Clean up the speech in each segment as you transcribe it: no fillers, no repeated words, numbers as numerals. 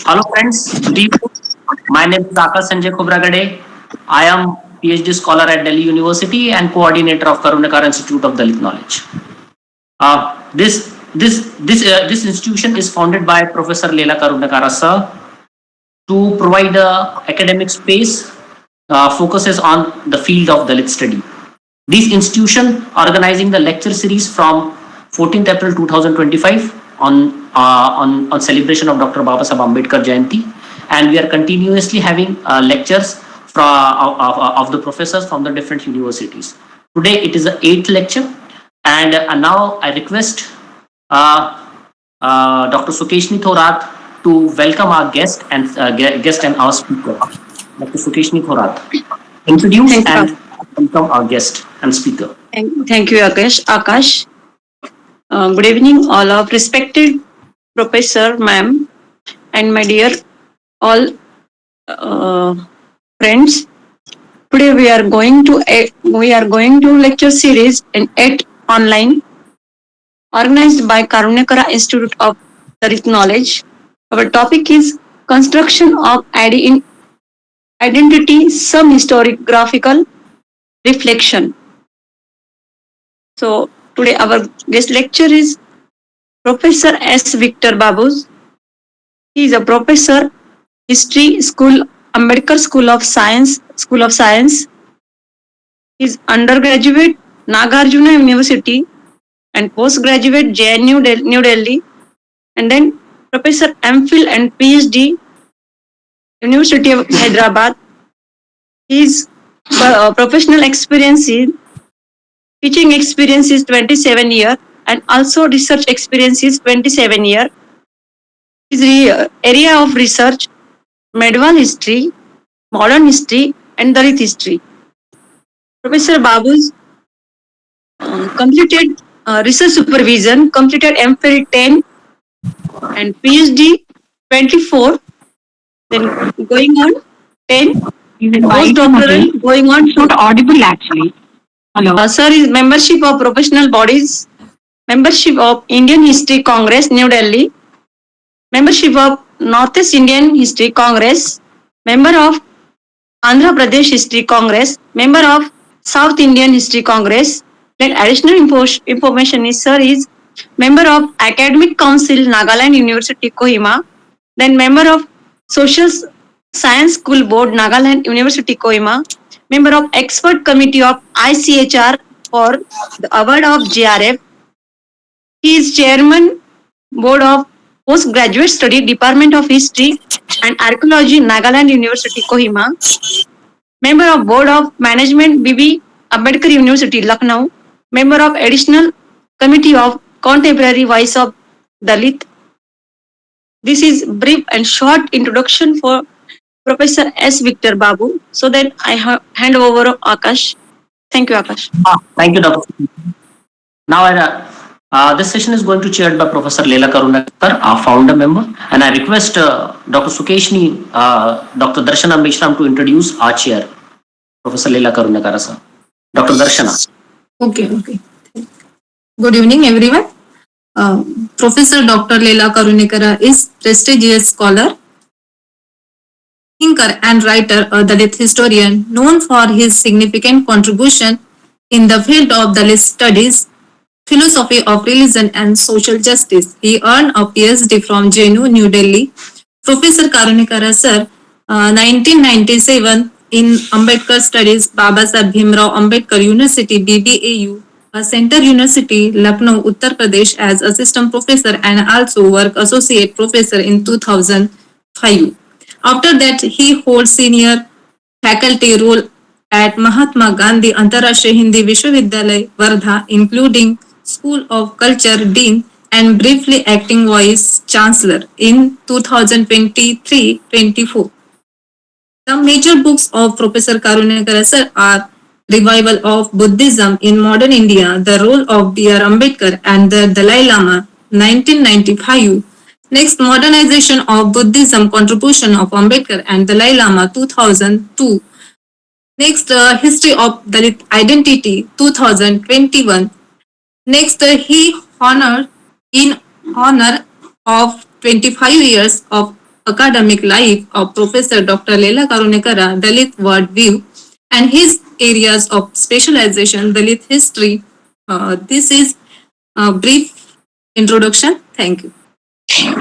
Hello friends, good evening. My name is Akash Sanjay Khobragade. I am PhD scholar at Delhi University and coordinator of Karunyakara Institute of Dalit Knowledge. This institution is founded by Professor Leela Karunyakara sir to provide a academic space focuses on the field of Dalit study. This institution organizing the lecture series from 14th April 2025 on celebration of Dr. Babasaheb Ambedkar Jayanti, and we are continuously having lectures of the professors from the different universities. Today it is the 8th lecture, and now I request Dr. Sukeshni to welcome our guest and our speaker, Dr. Sukeshni Thorat. Introduce Thank and you. welcome our guest and speaker. Thank you, Akash. Good evening, all of respected Professor, ma'am, and my dear all friends. Today we are going to lecture series in 8 online, organized by Karunyakara Institute of Dalit Knowledge. Our topic is construction of identity, some historiographical reflection. So today our guest lecture is Professor S. Victor Babu. He is a professor, history school, Ambedkar School of Science. He is undergraduate, Nagarjuna University, and postgraduate JNU New Delhi, and then Professor MPhil and PhD, University of Hyderabad. His professional experience is teaching experience is 27 years and also research experience is 27 years. His area of research, medieval history, modern history, and Dalit history. Professor Babu's completed research supervision, completed MPhil 10 and PhD 24, then going on 10, and postdoctoral going on. Not audible actually. Hello. Sir is membership of professional bodies, membership of Indian History Congress, New Delhi, membership of Northeast Indian History Congress, member of Andhra Pradesh History Congress, member of South Indian History Congress. Then additional information is sir is member of Academic Council Nagaland University Kohima, then member of Social Science School Board Nagaland University Kohima, member of Expert Committee of ICHR for the award of GRF. He is chairman board of Postgraduate Study Department of History and Archaeology Nagaland University Kohima, member of Board of Management BB Ambedkar University Lucknow, member of Additional Committee of Contemporary Voice of Dalit. This is brief and short introduction for Professor S. Victor Babu. So then I hand over to Akash. Thank you, Akash. Thank you, Dr. Now, this session is going to be chaired by Professor Leela Karunyakara, our founder member, and I request Dr. Sukeshni, Dr. Darshana Mishram to introduce our chair, Professor Leela Karunyakara sir. Dr. Darshana. Okay. Good evening, everyone. Professor Dr. Leela Karunyakara is prestigious scholar, thinker and writer, a Dalit historian known for his significant contribution in the field of Dalit studies, philosophy of religion and social justice. He earned a PhD from JNU New Delhi. Professor Karunyakara sir, 1997 in Ambedkar Studies, Babasaheb Bhimrao Ambedkar University, BBAU, a Center University, Lucknow, Uttar Pradesh as assistant professor and also work associate professor in 2005. After that, he holds senior faculty role at Mahatma Gandhi Antarashtriya Hindi Vishwavidyalaya, Wardha, including School of Culture Dean and briefly acting Vice Chancellor in 2023-24. The major books of Professor Karunyakara sir are Revival of Buddhism in Modern India, The Role of B.R. Ambedkar and the Dalai Lama, 1995. Next, Modernization of Buddhism, Contribution of Ambedkar and Dalai Lama, 2002. Next, History of Dalit Identity, 2021. Next, he honored in honor of 25 years of academic life of Professor Dr. Leela Karunyakara, Dalit worldview, and his areas of specialization, Dalit history. This is a brief introduction. Thank you.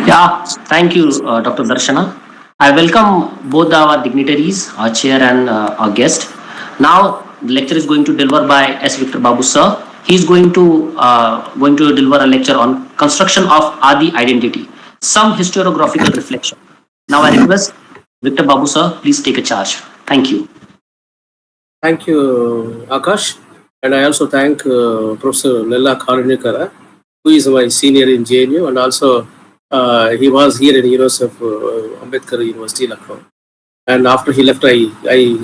Yeah, thank you, Dr. Darshana. I welcome both our dignitaries, our chair and our guest. Now, the lecture is going to deliver by S. Victor Babu sir. He is going to deliver a lecture on construction of Adi identity, some historiographical reflection. Now, I request Victor Babu sir, please take a charge. Thank you. Thank you, Akash. And I also thank Professor Leela Karunyakara, who is my senior in JNU, and also he was here in University of Ambedkar University, Lucknow. And after he left, I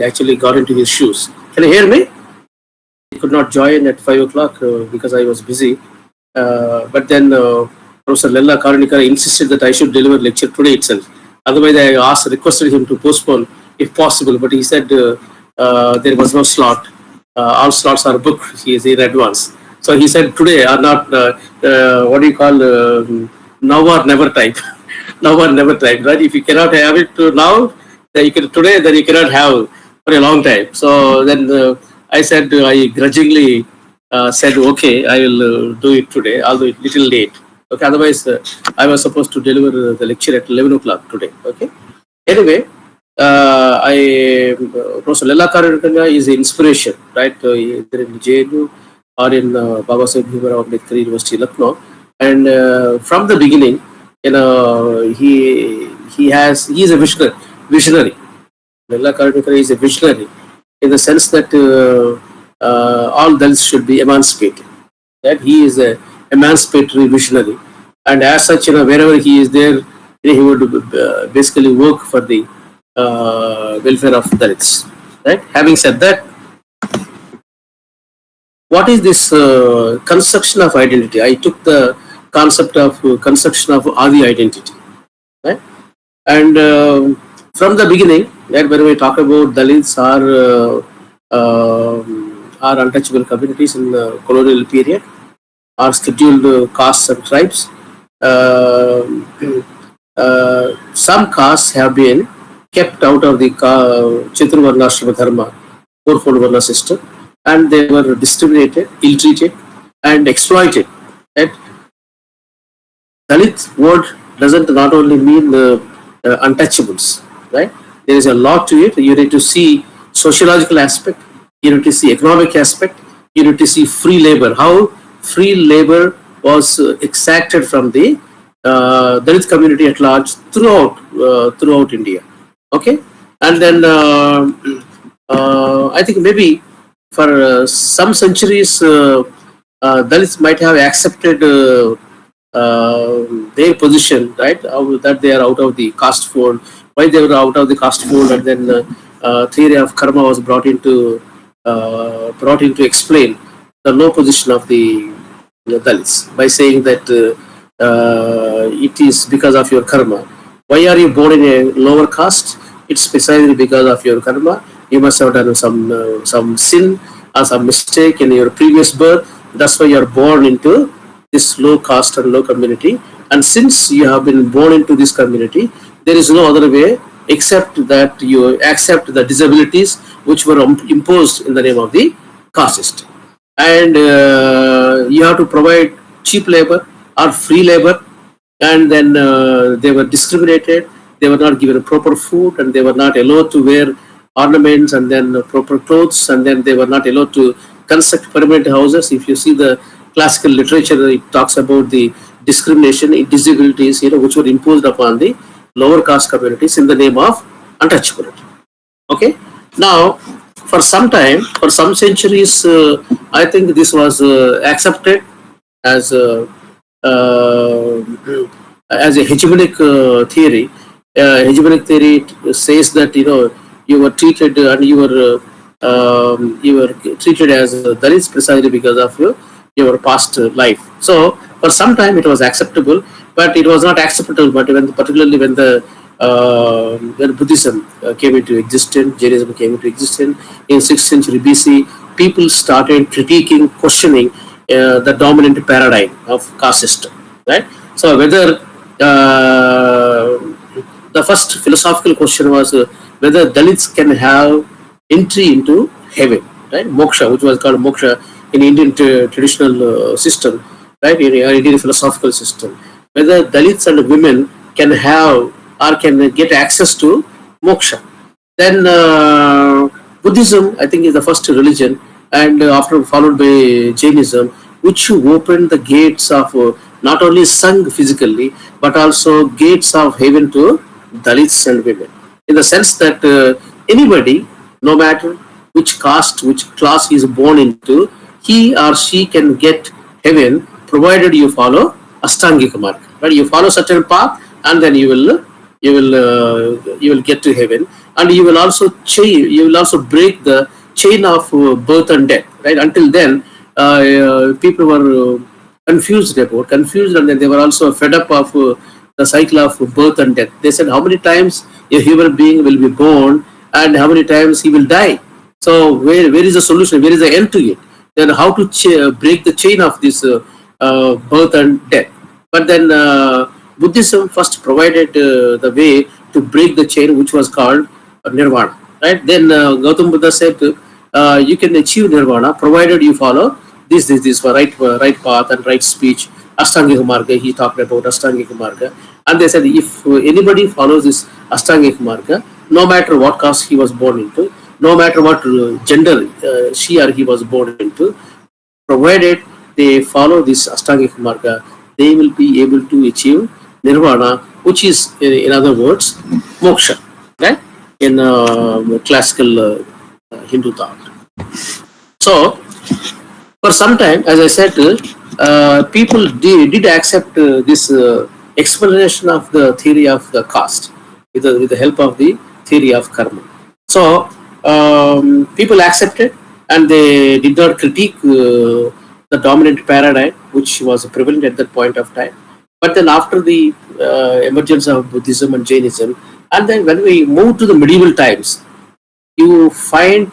actually got into his shoes. Can you hear me? I could not join at 5 o'clock because I was busy. But then Professor Leela Karunyakara insisted that I should deliver lecture today itself. Otherwise, I requested him to postpone if possible. But he said there was no slot. All slots are booked. He is in advance. So he said today are not what do you call now or never type. Now or never type, right? If you cannot have it now, then you can today. Then you cannot have for a long time. So then I said I grudgingly said okay, I will do it today, although it's little late. Okay, otherwise I was supposed to deliver the lecture at 11 o'clock today. Okay. Anyway. Professor Leela Karunyakara is inspiration, right? Either in JNU or in Babasaheb Bhimrao Ambedkar University, Lucknow. And from the beginning, he is a visionary. Leela Karunyakara is a visionary in the sense that all Dalits should be emancipated. That he is a emancipatory visionary, and as such, wherever he is there, he would basically work for the welfare of Dalits. Right? Having said that, what is this construction of identity? I took the concept of construction of Adi identity. Right? And from the beginning, right, when we talk about Dalits are untouchable communities in the colonial period, are scheduled castes and tribes. Some castes have been kept out of the Chaturvarnashrama Dharma, fourfold Varna system, and they were discriminated, ill-treated, and exploited. Right? Dalit word doesn't not only mean untouchables, right? There is a lot to it. You need to see sociological aspect, you need to see economic aspect, you need to see free labor, how free labor was exacted from the Dalit community at large throughout India. Okay, and then I think maybe for some centuries Dalits might have accepted their position, right? That they are out of the caste fold. Why they were out of the caste fold, and then theory of karma was brought in to explain the low position of the Dalits by saying that it is because of your karma. Why are you born in a lower caste? It's precisely because of your karma. You must have done some sin or some mistake in your previous birth. That's why you are born into this low caste and low community. And since you have been born into this community, there is no other way except that you accept the disabilities which were imposed in the name of the caste system. And you have to provide cheap labor or free labor. And then they were discriminated, they were not given proper food, and they were not allowed to wear ornaments and then proper clothes, and then they were not allowed to construct permanent houses. If you see the classical literature, it talks about the discrimination, disabilities, which were imposed upon the lower caste communities in the name of untouchability. Okay. Now, for some time, for some centuries, I think this was accepted as a hegemonic theory. Hegemonic theory says that you were treated and you were treated as Dalits precisely because of your past life. So for some time it was acceptable, but it was not acceptable. But particularly when Buddhism came into existence, Jainism came into existence in 6th century BC, people started critiquing, questioning the dominant paradigm of caste system, right? So whether the first philosophical question was whether Dalits can have entry into heaven, right? Moksha, which was called moksha in Indian traditional system, right? In Indian philosophical system, whether Dalits and women can have or can get access to moksha. Then Buddhism, I think, is the first religion, and after followed by Jainism, which opened the gates of not only Sangh physically, but also gates of heaven to Dalits and women. In the sense that anybody, no matter which caste, which class he is born into, he or she can get heaven provided you follow Ashtangika marga. Right? You follow certain path, and then you will get to heaven, and you will also break the chain of birth and death. Right? Until then, people were confused, and then they were also fed up of the cycle of birth and death. They said, how many times a human being will be born, and how many times he will die? So where is the solution? Where is the end to it? Then how to break the chain of this birth and death? But then Buddhism first provided the way to break the chain, which was called nirvana. Right? Then Gautam Buddha said, you can achieve nirvana provided you follow this right path and right speech. Ashtangika marga, he talked about Ashtangika marga, and they said if anybody follows this Ashtangika marga, no matter what caste he was born into, no matter what gender she or he was born into, provided they follow this Ashtangika marga, they will be able to achieve nirvana, which is, in other words, moksha, right? In classical Hindu thought. So, for some time, as I said, people did accept this explanation of the theory of the caste with the help of the theory of karma. So, people accepted, and they did not critique the dominant paradigm which was prevalent at that point of time. But then after the emergence of Buddhism and Jainism, and then when we move to the medieval times, you find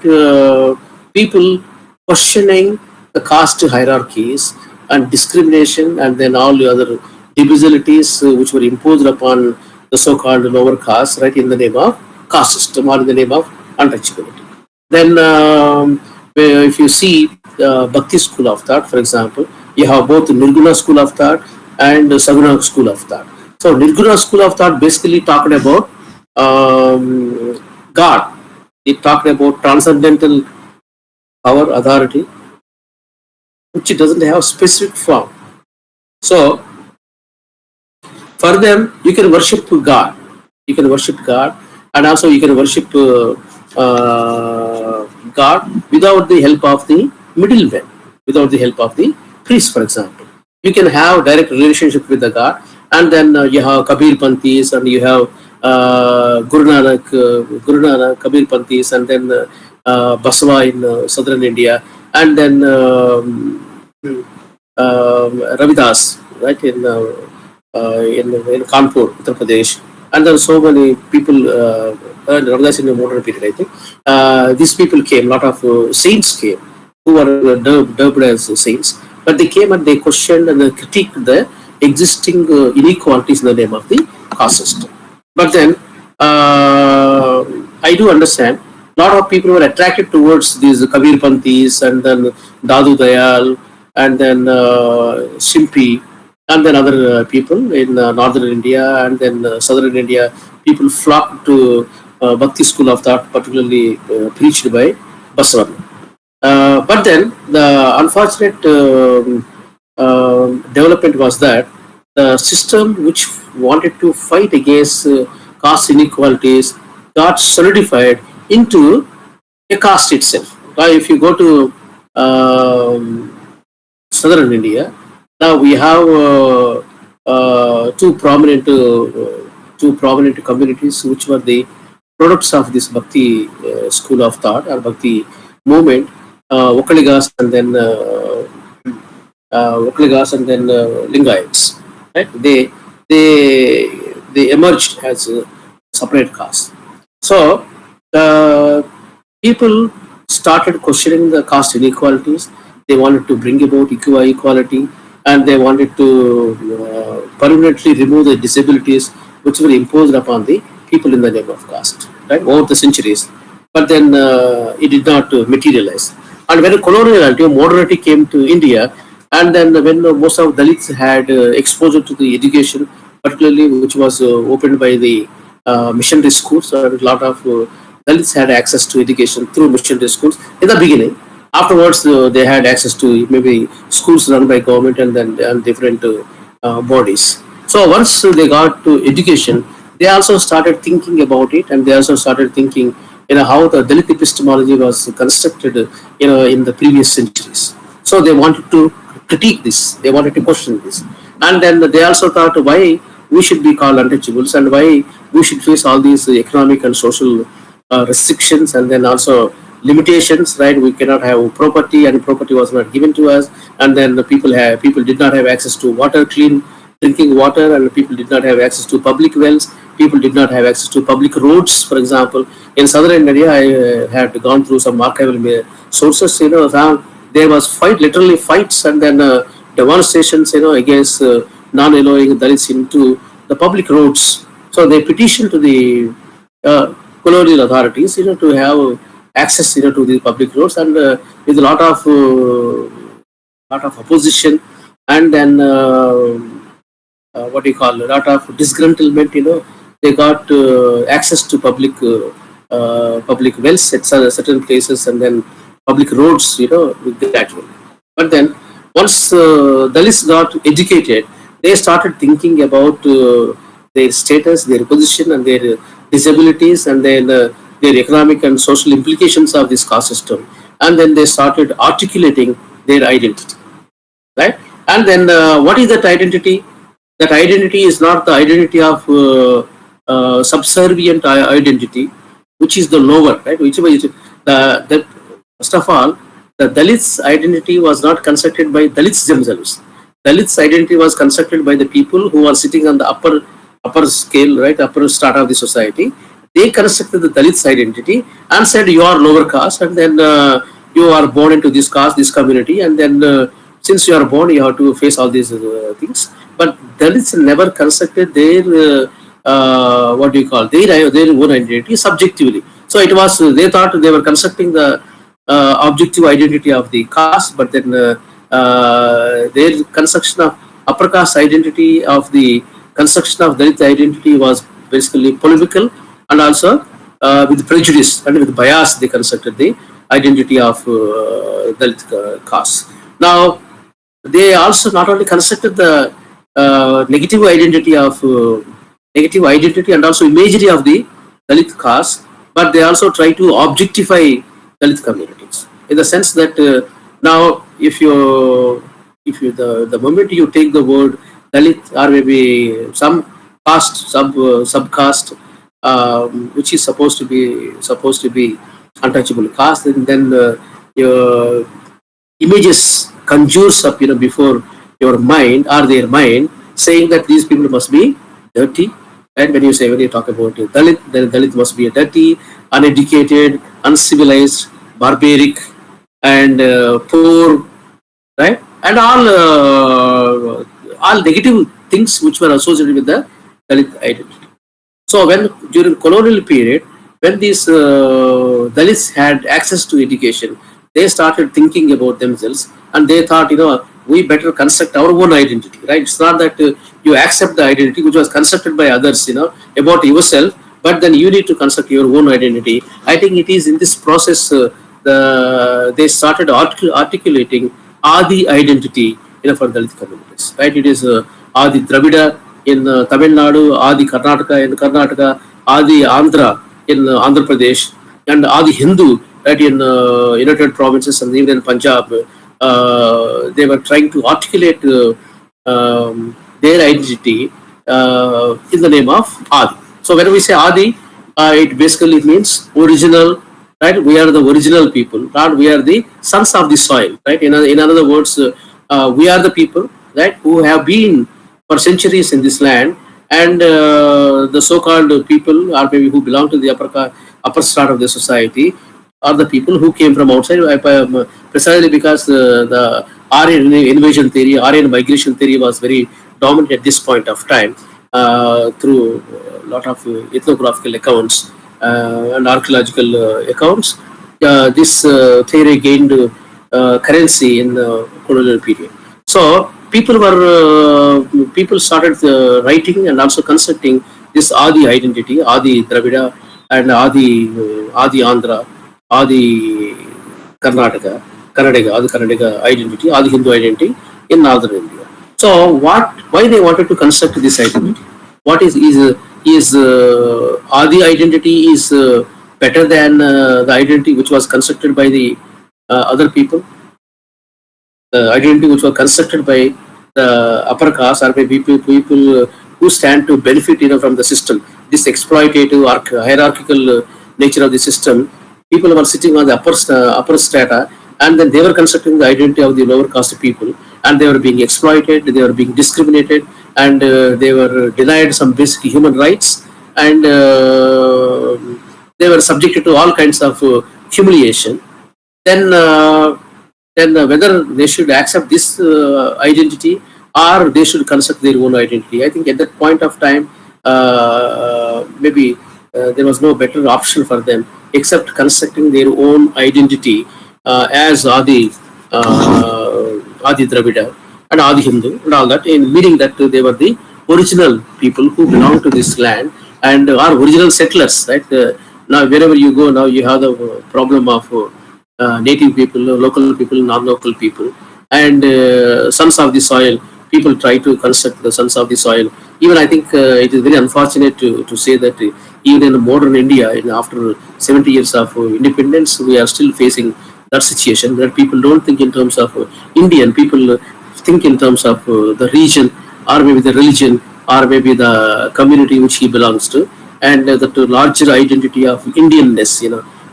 people questioning the caste hierarchies and discrimination, and then all the other divisibilities which were imposed upon the so-called lower caste, right, in the name of caste system or in the name of untouchability. Then if you see Bhakti school of thought, for example, you have both Nirguna school of thought and Saguna school of thought. So Nirguna school of thought basically talked about God. It talked about transcendental power, authority, which doesn't have specific form. So for them, you can worship God. You can worship God, and also you can worship God without the help of the middleman, without the help of the priest, for example. You can have direct relationship with the God, and then you have Kabir Panthis, and you have Guru Nanak, Kabir Panthis, and then Basava in southern India, and then Ravidas, right, in Kanpur, Uttar Pradesh, and then so many people, Ravidas in the modern period, I think. These people came, a lot of saints came, who were dubbed as saints, but they came and they questioned and they critiqued the existing inequalities in the name of the caste system. But then, I do understand, a lot of people were attracted towards these Kabir Panthis, and then Dadu Dayal, and then Shimpi, and then other people in northern India, and then southern India. People flocked to Bhakti school of thought, particularly preached by Basavana. But then the unfortunate development was that the system which wanted to fight against caste inequalities got solidified into a caste itself. Now, if you go to southern India, now we have two prominent communities which were the products of this Bhakti school of thought or Bhakti movement. Vokkaligas and then Lingayats, right? They emerged as a separate caste. So people started questioning the caste inequalities. They wanted to bring about equality, and they wanted to permanently remove the disabilities which were imposed upon the people in the name of caste, right, over the centuries. But then it did not materialize. And when coloniality, modernity came to India, and then when most of Dalits had exposure to the education, particularly which was opened by the missionary schools, a lot of Dalits had access to education through missionary schools in the beginning. Afterwards, they had access to maybe schools run by government and different bodies. So once they got to education, they also started thinking about it, and they also started thinking, how the Dalit epistemology was constructed, in the previous centuries. So they wanted to critique this, they wanted to question this, and then they also thought why we should be called untouchables and why we should face all these economic and social restrictions, and then also limitations, right? We cannot have property, and property was not given to us, and then the people did not have access to water, clean drinking water, and people did not have access to public wells. People did not have access to public roads. For example, in southern India, I had gone through some archival sources. There was literally fights, and then demonstrations, against non-allowing Dalits into the public roads. So they petitioned to the colonial authorities, to have access, to the public roads, and with a lot of opposition, and then a lot of disgruntlement. They got access to public wells at certain places, and then public roads, gradually. But then once Dalits got educated, they started thinking about their status, their position, and their disabilities, and then their economic and social implications of this caste system, and then they started articulating their identity, right? And then what is that identity? That identity is not the identity of subservient identity, which is the lower, right? First of all, the Dalits' identity was not constructed by Dalits themselves. Dalits' identity was constructed by the people who are sitting on the upper scale, right, upper strata of the society. They constructed the Dalits' identity and said, you are lower caste, and then you are born into this caste, this community, and then since you are born, you have to face all these things. But Dalits never constructed their their own identity subjectively. So it was, they thought they were constructing the objective identity of the caste, but then their construction of upper caste identity, of the construction of Dalit identity, was basically polemical, and also with prejudice and with bias they constructed the identity of Dalit caste. Now they also not only constructed the negative identity and also imagery of the Dalit caste, but they also try to objectify Dalit communities, in the sense that now the moment you take the word Dalit, or maybe some caste, subcaste, which is supposed to be untouchable caste, and then your images conjures up, before your mind or their mind, saying that these people must be dirty. And when you talk about Dalit, then Dalit must be a dirty, uneducated, uncivilized, barbaric, and poor, right? And all negative things which were associated with the Dalit identity. So during colonial period, when these Dalits had access to education, they started thinking about themselves, and they thought, we better construct our own identity, right? It's not that you accept the identity which was constructed by others, about yourself, but then you need to construct your own identity. I think it is in this process they started articulating Adi identity, for Dalit communities, right? It is Adi Dravida in Tamil Nadu, Adi Karnataka in Karnataka, Adi Andhra in Andhra Pradesh, and Adi Hindu, right, in United Provinces and even in Punjab. They were trying to articulate their identity in the name of Adi. So when we say Adi, it basically means original, right? We are the original people, not we are the sons of the soil, right? In other words, we are the people, right, who have been for centuries in this land, and the so-called people, or maybe who belong to the upper strata of the society, are the people who came from outside, precisely because the Aryan invasion theory, Aryan migration theory was very dominant at this point of time. through a lot of ethnographical accounts and archaeological accounts. This theory gained currency in the colonial period. So people started writing and also constructing this Adi identity, Adi Dravida and Adi Andhra, Adi Karnataka, Adi Karnataka identity, Adi Hindu identity in northern India. So why they wanted to construct this identity? What is Adi identity is better than the identity which was constructed by the other people? The identity which was constructed by the upper caste or by people who stand to benefit from the system. This exploitative hierarchical nature of the system. People were sitting on the upper strata, and then they were constructing the identity of the lower caste people, and they were being exploited, they were being discriminated, and they were denied some basic human rights, and they were subjected to all kinds of humiliation. Then whether they should accept this identity or they should construct their own identity. I think at that point of time, maybe there was no better option for them except constructing their own identity as Adi Dravida and Adi Hindu and all that, in meaning that they were the original people who belong to this land and are original settlers. Right? Now, wherever you go, now you have the problem of native people, local people, non-local people, and sons of the soil. People try to construct the sons of the soil. Even I think it is very unfortunate to say that even in modern India, after 70 years of independence, we are still facing that situation where people don't think in terms of Indian. People think in terms of the region, or maybe the religion, or maybe the community which he belongs to, and that larger identity of Indianness,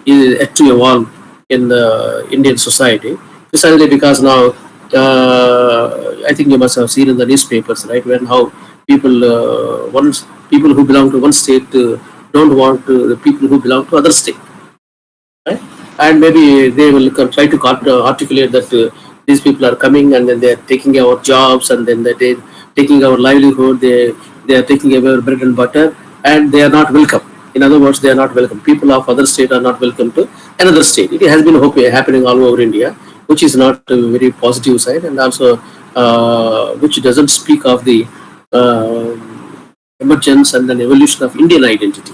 is yet to evolve in the Indian society. Precisely because now, I think you must have seen in the newspapers, right, when how people people who belong to one state don't want the people who belong to other state, right? And maybe they will try to articulate that these people are coming and then they are taking our jobs and then they're taking our livelihood, they are taking away our bread and butter, and they are not welcome. In other words, they are not welcome. People of other state are not welcome to another state. It has been happening all over India, which is not a very positive side, and also which doesn't speak of the emergence and then evolution of Indian identity.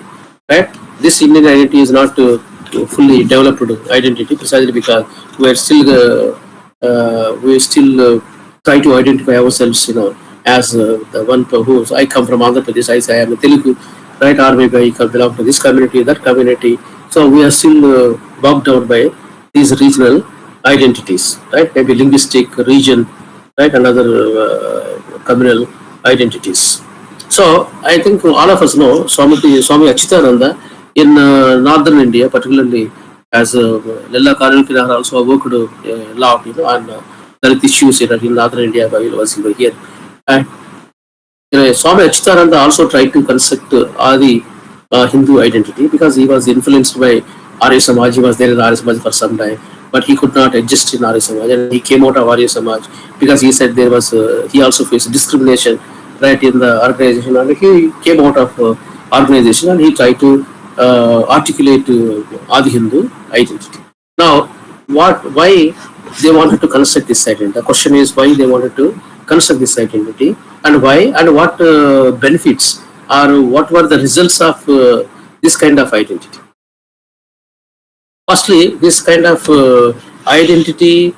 Right? This Indian identity is not fully developed identity, precisely because we still try to identify ourselves, as the one who I come from Andhra Pradesh. I say I am a Telugu, right? Or maybe I belong to this community, that community. So we are still bogged down by these regional identities, right? Maybe linguistic region, right? And other communal identities. So I think all of us know Swami Achyutananda in northern India, particularly as Lella Karunyakara also worked a lot, on Dalit issues in northern India while he was here. And Swami Achyutananda also tried to construct Adi Hindu identity because he was influenced by Arya Samaj. He was there in Arya Samaj for some time, but he could not adjust in Arya Samaj, and he came out of Arya Samaj because he said there was he also faced discrimination, right, in the organization, and he came out of organization and he tried to articulate Adi Hindu identity. Now, why they wanted to construct this identity? The question is why they wanted to construct this identity, and why, and what benefits or what were the results of this kind of identity. Firstly, this kind of identity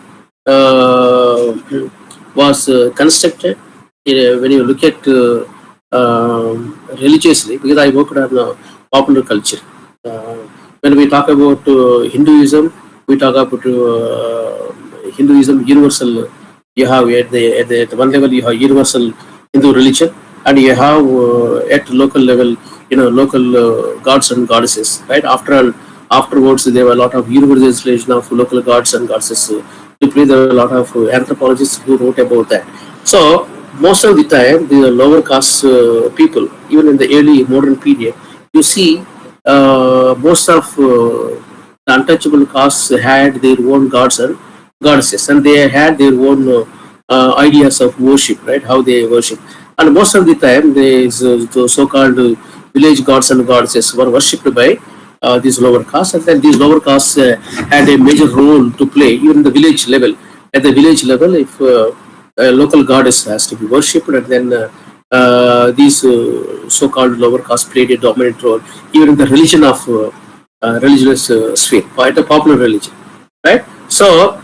was constructed when you look at religiously, because I worked on popular culture. When we talk about Hinduism, we talk about Hinduism universal. You have at one level you have universal Hindu religion, and you have at local level, local gods and goddesses. Right, afterwards there were a lot of universalization of local gods and goddesses. There were a lot of anthropologists who wrote about that. So most of the time, the lower caste people, even in the early modern period, you see most of the untouchable castes had their own gods and goddesses, and they had their own ideas of worship, right? How they worship. and most of the time these the so-called village gods and goddesses were worshipped by these lower castes, and then these lower castes had a major role to play even in the village level. At the village level, if a local goddess has to be worshipped, and then these so-called lower castes played a dominant role even in the religion of religious sphere, quite a popular religion, right? So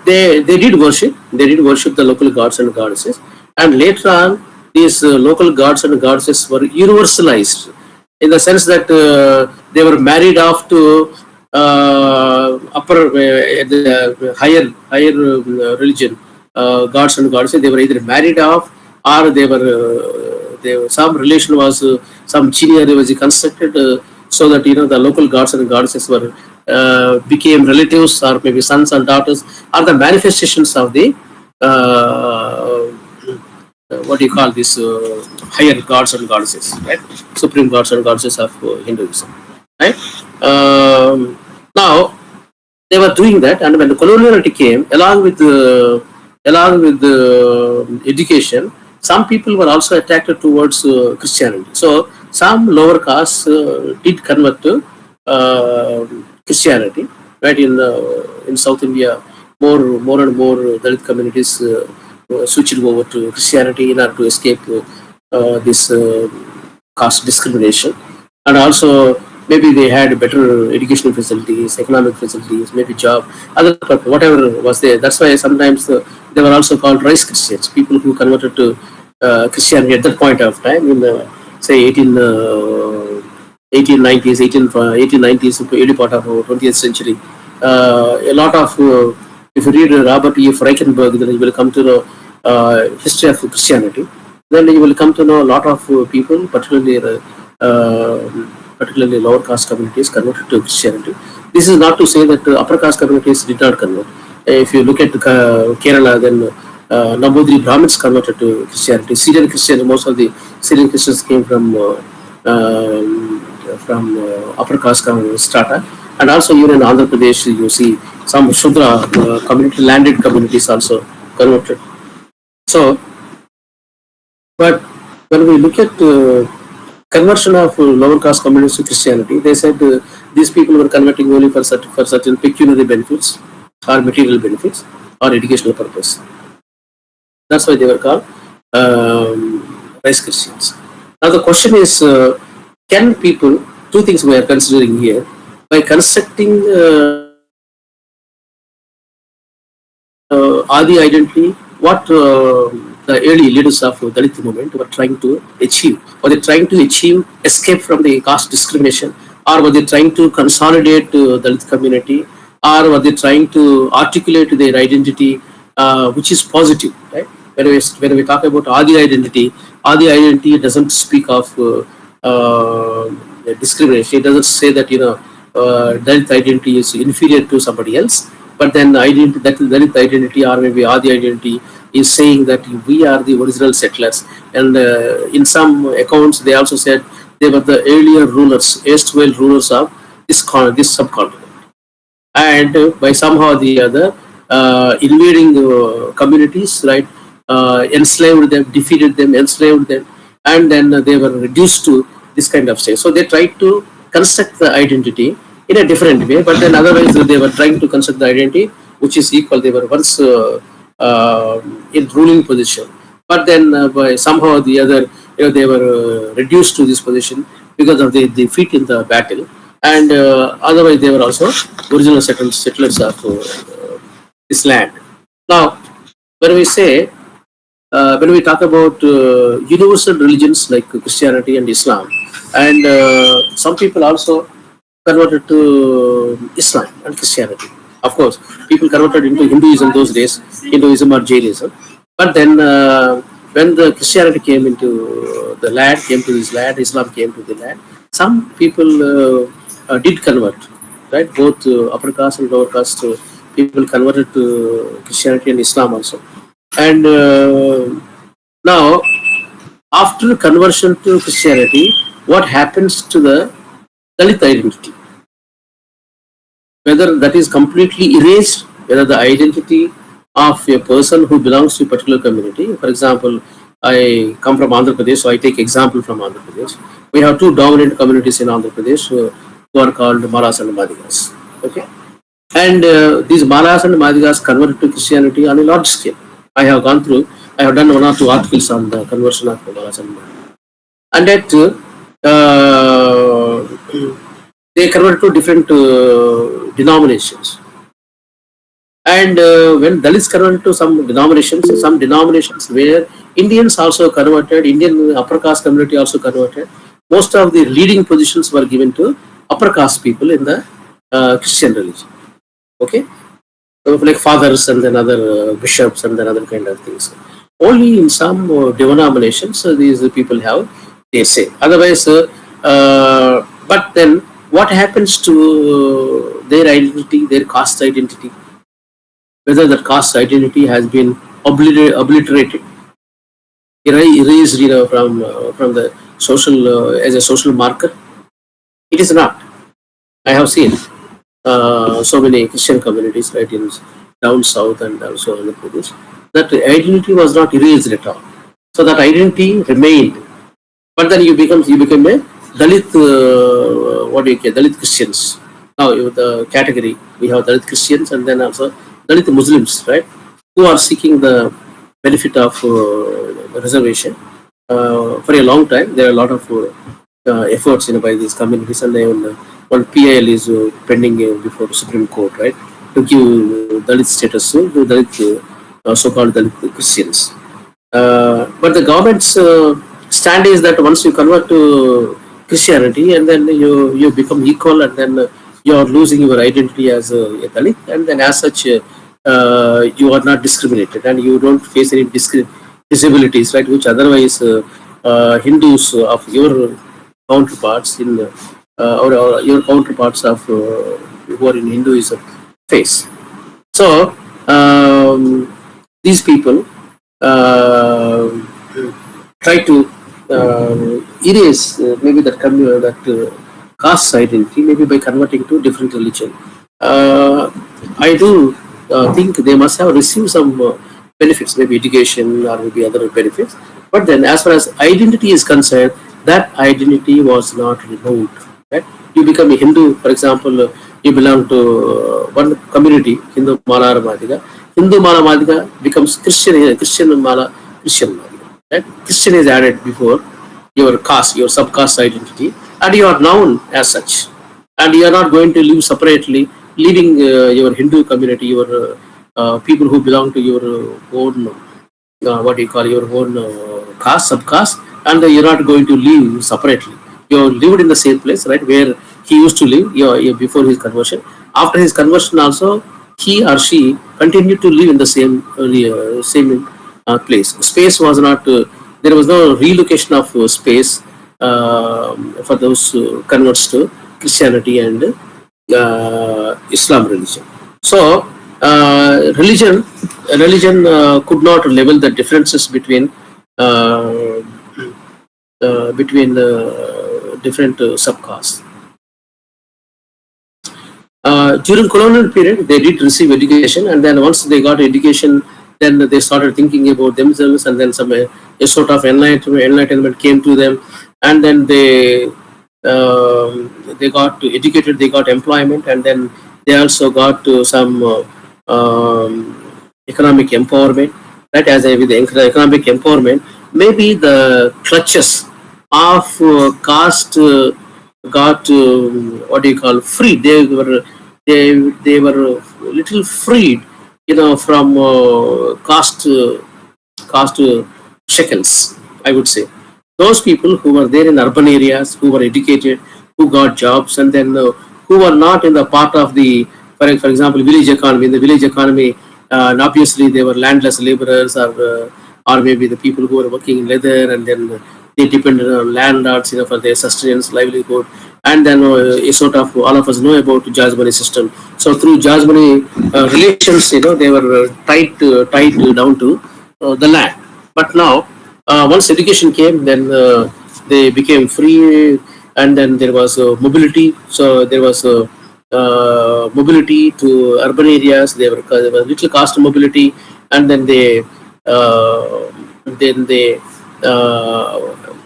they did worship the local gods and goddesses, and later on these local gods and goddesses were universalized in the sense that they were married off to upper the higher religion gods and goddesses. They were either married off, or they were some relation was some chinery was constructed so that the local gods and goddesses were became relatives, or maybe sons and daughters, are the manifestations of the what do you call this higher gods and goddesses, right? Supreme gods and goddesses of Hinduism, right? Now they were doing that, and when the coloniality came along with the education, some people were also attracted towards Christianity. So some lower castes did convert to Christianity, right? In South India, more and more Dalit communities switched over to Christianity in order to escape this caste discrimination, and also maybe they had better educational facilities, economic facilities, maybe job, other whatever was there. That's why sometimes they were also called rice Christians, people who converted to Christianity at that point of time in say 1890s, 1890s, early part of 20th century. A lot of if you read Robert E. Reichenberg, then you will come to know history of Christianity. Then you will come to know a lot of people, particularly lower caste communities, converted to Christianity. This is not to say that upper caste communities did not convert. If you look at Kerala, then Nambudiri Brahmins converted to Christianity. Syrian Christians, most of the Syrian Christians came from upper caste strata, and also even in Andhra Pradesh, you see some Shudra community, landed communities also converted. So, but when we look at conversion of lower caste communities to Christianity, they said these people were converting only for certain pecuniary benefits, or material benefits, or educational purpose. That's why they were called rice Christians. Now the question is, can people, two things we are considering here, by constructing Adi identity, what the early leaders of Dalit movement were trying to achieve? Were they trying to achieve escape from the caste discrimination, or were they trying to consolidate Dalit community, or were they trying to articulate their identity, which is positive, right? When we talk about Adi identity doesn't speak of discrimination. It doesn't say that Dalit identity is inferior to somebody else, but then identity, that Dalit identity or maybe Adi identity, is saying that we are the original settlers. And in some accounts, they also said they were the earlier rulers, erstwhile rulers of this subcontinent. And by somehow or the other, invading communities, right, enslaved them, defeated them, enslaved them, and then they were reduced to this kind of state. So they tried to construct the identity in a different way, but then otherwise they were trying to construct the identity which is equal. They were once in ruling position, but then by somehow or the other, they were reduced to this position because of the defeat in the battle, and otherwise they were also original settlers of this land. Now, when we say when we talk about universal religions like Christianity and Islam, and some people also converted to Islam and Christianity. Of course, people converted into Hinduism those days, Hinduism or Jainism. But then when the Christianity came into the land, Islam came to the land, some people did convert, right? Both upper caste and lower caste people converted to Christianity and Islam also. And now, after conversion to Christianity, what happens to the Dalit identity? Whether that is completely erased, whether the identity of a person who belongs to a particular community. For example, I come from Andhra Pradesh, so I take example from Andhra Pradesh. We have two dominant communities in Andhra Pradesh who are called Maras and Madigas. Okay, and these Maras and Madigas converted to Christianity on a large scale. I have gone through. I have done one or two articles on the conversion of Maras and Madigas, and that they converted to different denominations. And when Dalits converted to some denominations where Indians also converted, Indian upper caste community also converted, most of the leading positions were given to upper caste people in the Christian religion. Okay, so like fathers and then other bishops and then other kind of things. Only in some denominations these people have they say. Otherwise, but then what happens to their identity, their caste identity? Whether that caste identity has been obliterated, erased, from the social as a social marker. It is not. I have seen so many Christian communities right in down south and also in the Pradesh. That identity was not erased at all. So that identity remained. But then you become a Dalit. What do you call Dalit Christians? Now the category we have Dalit Christians and then also Dalit Muslims, right, who are seeking the benefit of reservation for a long time. There are a lot of efforts by these communities, and even one PIL is pending before the Supreme Court, right, to give Dalit status to Dalit, so-called Dalit Christians. But the government's stand is that once you convert to Christianity and then you become equal, and then you are losing your identity as a Dalit, and then as such you are not discriminated and you don't face any disabilities, right, which otherwise Hindus of your counterparts in or your counterparts of who are in Hinduism face. So these people try to erase maybe that caste identity, maybe by converting to different religion. I do think they must have received some benefits, maybe education or maybe other benefits. But then, as far as identity is concerned, that identity was not removed. Right? You become a Hindu, for example, you belong to one community, Hindu Mala or Madiga. Hindu Mala Madiga becomes Christian Mala, Christian Madiga. Right? Christian is added before your caste, your subcaste identity, and you are known as such. And you are not going to live separately, leaving your Hindu community, your people who belong to your own, what do you call, your own caste, subcaste, and you're not going to live separately. You lived in the same place, right, where he used to live before his conversion. After his conversion also, he or she continued to live in the same place. Space was not, there was no relocation of space for those converts to Christianity and Islam religion. So religion could not level the differences between different subcastes. During colonial period, they did receive education, and then once they got education, then they started thinking about themselves, and then some a sort of enlightenment came to them, and then they got educated, they got employment, and then they also got some economic empowerment. Right, as with the economic empowerment, maybe the clutches of caste got what do you call freed. They were little freed, from caste shackles, I would say. Those people who were there in urban areas, who were educated, who got jobs, and then who were not in the part of the, for example, village economy. In the village economy, obviously they were landless laborers, or maybe the people who were working in leather, and then they depended on landlords, for their sustenance, livelihood. And then a sort of, all of us know about judge money system. So through judge money relations, they were tied down to the land. But now, once education came, then they became free, and then there was mobility. So there was mobility to urban areas. There was little cost mobility, and then they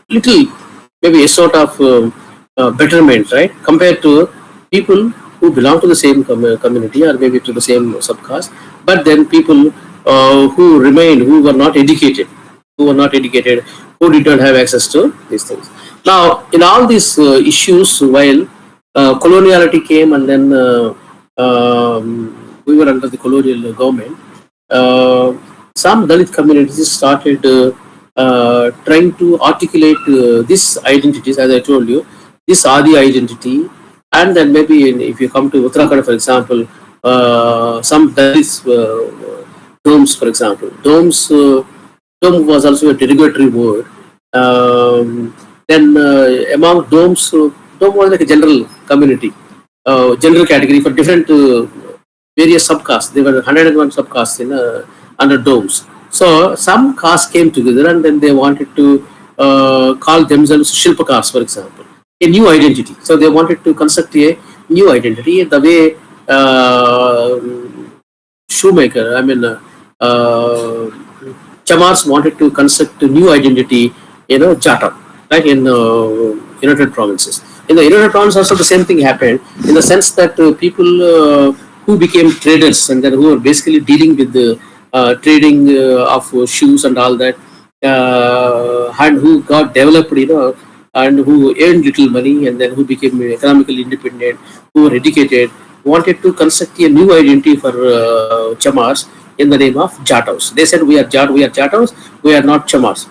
little maybe a sort of betterment, right, compared to people who belong to the same community or maybe to the same subcaste, but then people who remained, who were not educated, who did not have access to these things. Now, in all these issues, while coloniality came and then we were under the colonial government, some Dalit communities started trying to articulate these identities, as I told you, this Adi identity, and then maybe if you come to Uttarakhand, for example, some Dalits domes, for example, dome was also a derogatory word. Then among domes, dome was like a general community, general category for different various subcastes. There were 101 subcastes in under domes. So some castes came together and then they wanted to call themselves Shilpakars, for example, a new identity. So they wanted to construct a new identity the way shoemaker, Chamars wanted to construct a new identity, Jata, right, in United Provinces. In the United Provinces also the same thing happened, in the sense that people who became traders and then who were basically dealing with the trading of shoes and all that, and who got developed, and who earned little money and then who became economically independent, who were educated, wanted to construct a new identity for Chamars in the name of Jataus. They said, we are Jataus, we are not Chamars.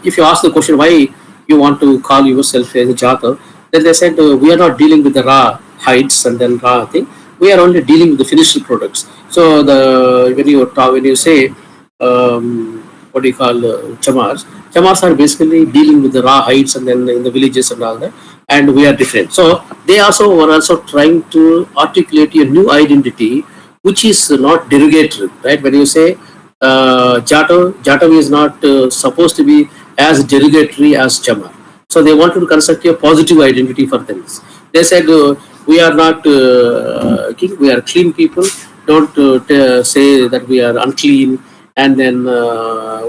If you ask the question why you want to call yourself as a Jata, then they said, we are not dealing with the raw hides and then raw thing. We are only dealing with the finished products. So when you say what do you call Chamars are basically dealing with the raw hides and then in the villages and all that, and we are different. So they were also trying to articulate a new identity which is not derogatory, right? When you say Jatav is not supposed to be as derogatory as Chamar. So they wanted to construct a positive identity for them. They said, we are not king, we are clean people. Don't say that we are unclean and then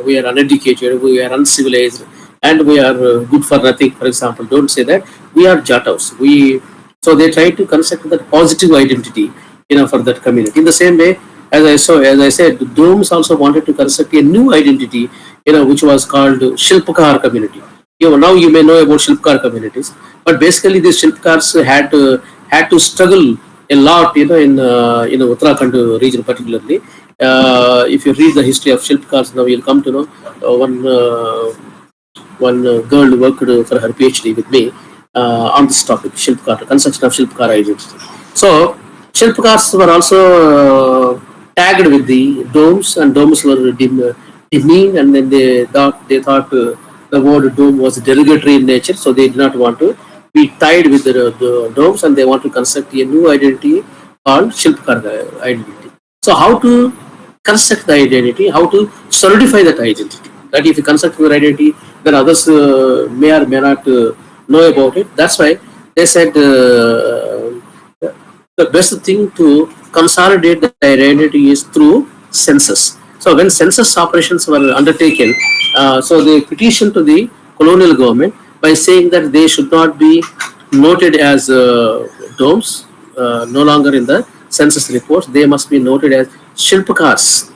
we are uneducated, we are uncivilized, and we are good for nothing, for example. Don't say that. We are Jataus. So they try to construct that positive identity, for that community. In the same way, as I said, the Domes also wanted to construct a new identity, which was called Shilpakar community. Now you may know about Shilpakar communities, but basically these Shilpakars had to struggle a lot, in Uttarakhand region particularly. If you read the history of Shilpakars, now you'll come to know one girl worked for her PhD with me on this topic, Shilpakar, construction of Shilpakar identity. So Shilpakars were also tagged with the domes, and domes were demeaned, and then they thought the word dome was derogatory in nature, so they did not want to be tied with the domes, and they want to construct a new identity called Shilpakar identity. So how to construct the identity, how to solidify that identity? That if you construct your identity, then others may or may not know about it. That's why they said the best thing to consolidate the identity is through census. So when census operations were undertaken, so they petitioned to the colonial government by saying that they should not be noted as domes, no longer in the census reports. They must be noted as Shilpakars.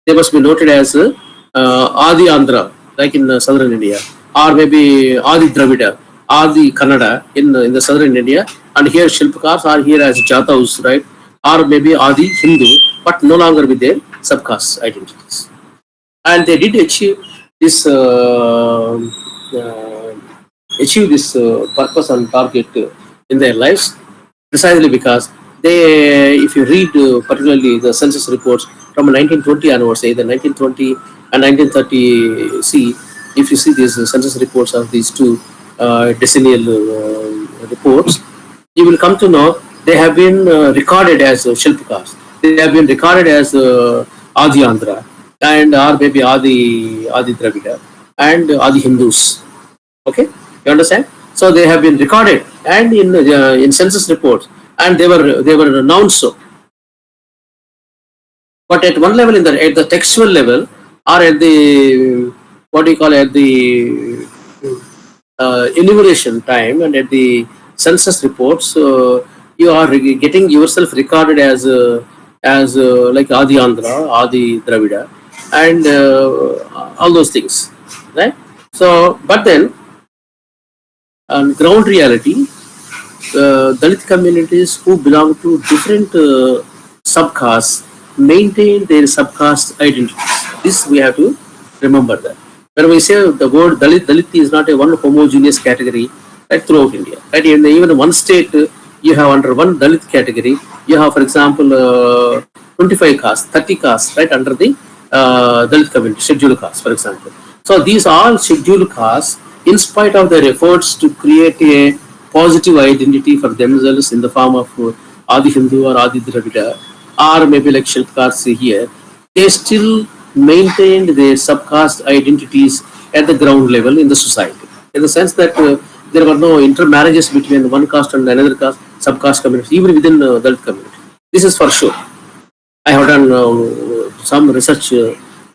They must be noted as Adi Andhra, like in southern India, or maybe Adi Dravida, Adi Kannada in the southern India, and here Shilpakars are here as Jataus, right? Or maybe Adi Hindu, but no longer with their subcaste identities. And they did achieve this purpose and target in their lives, precisely because they, if you read particularly the census reports from 1920 onwards, either 1920 and 1930, if you see these census reports of these two decennial reports, you will come to know they have been recorded as Shilpakars. They have been recorded as Adi Andhra, and or maybe Adi Dravida and Adi Hindus. Okay, you understand? So they have been recorded, and in census reports and they were renowned so. But at one level, at the textual level, or at the what do you call at the enumeration time and at the census reports, you are getting yourself recorded as like Adi Andhra, Adi Dravida, and all those things, right? So, but then on ground reality, Dalit communities who belong to different subcastes maintain their subcaste identities. This we have to remember that. When we say the word Dalit, Dalit is not a one homogeneous category right throughout India. Right, even in one state, you have under one Dalit category, you have, for example, 25 castes, 30 castes, right, under the Dalit community, scheduled castes, for example. So these all scheduled castes, in spite of their efforts to create a positive identity for themselves in the form of Adi Hindu or Adi Dravida, or maybe like Shilpkars here, they still maintained their subcaste identities at the ground level in the society, in the sense that there were no intermarriages between one caste and another caste, subcaste community, even within the Dalit community. This is for sure. I have done some research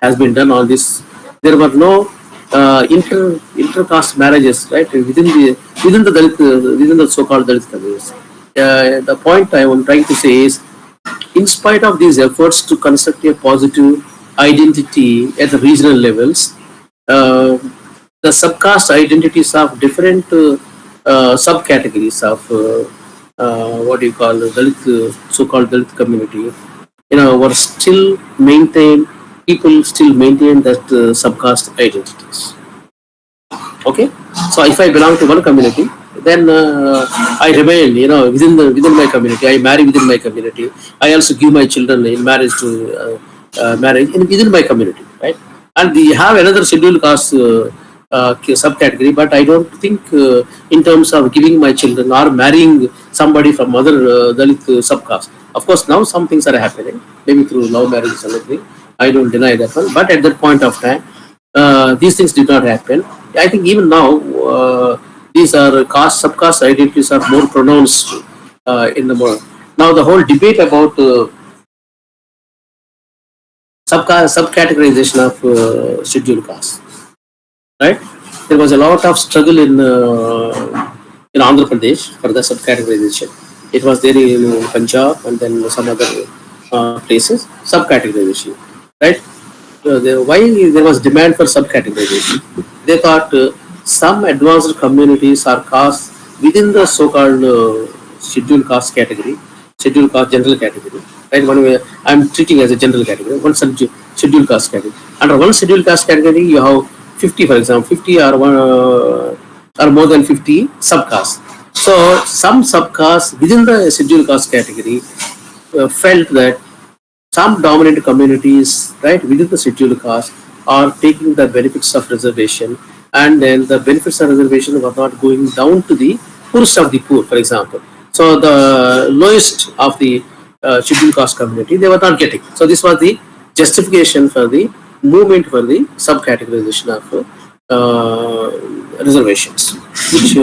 has been done on this. There were no intercaste marriages, right, within the Dalit, within the so-called Dalit communities. The point I am trying to say is, in spite of these efforts to construct a positive identity at the regional levels, the subcaste identities of different subcategories of what do you call Dalit, so-called Dalit community, were still maintained. People still maintain that subcaste identities. Okay, so if I belong to one community, then I remain, within my community. I marry within my community. I also give my children in marriage to marriage within my community, right? And we have another scheduled caste subcategory, but I don't think in terms of giving my children or marrying somebody from other Dalit subcaste. Of course, now some things are happening, maybe through love marriages and everything. I don't deny that one, but at that point of time, these things did not happen. I think even now, these are subcaste identities are more pronounced in the more. Now the whole debate about subcategorization of scheduled caste, right? There was a lot of struggle in Andhra Pradesh for the subcategorization. It was there in Punjab and then some other places, subcategorization, right? Why there was demand for subcategorization? They thought some advanced communities or castes within the so-called scheduled caste category, scheduled caste general category, right? One way I'm treating as a general category, one scheduled caste category. Under one scheduled caste category, you have 50, for example, 50 or more than 50 subcastes. So some subcastes within the scheduled caste category felt that some dominant communities, right, within the scheduled caste are taking the benefits of reservation, and then the benefits of reservation were not going down to the poorest of the poor, for example. So the lowest of the scheduled caste community, they were not getting. So this was the justification for the movement for the subcategorization of reservations, which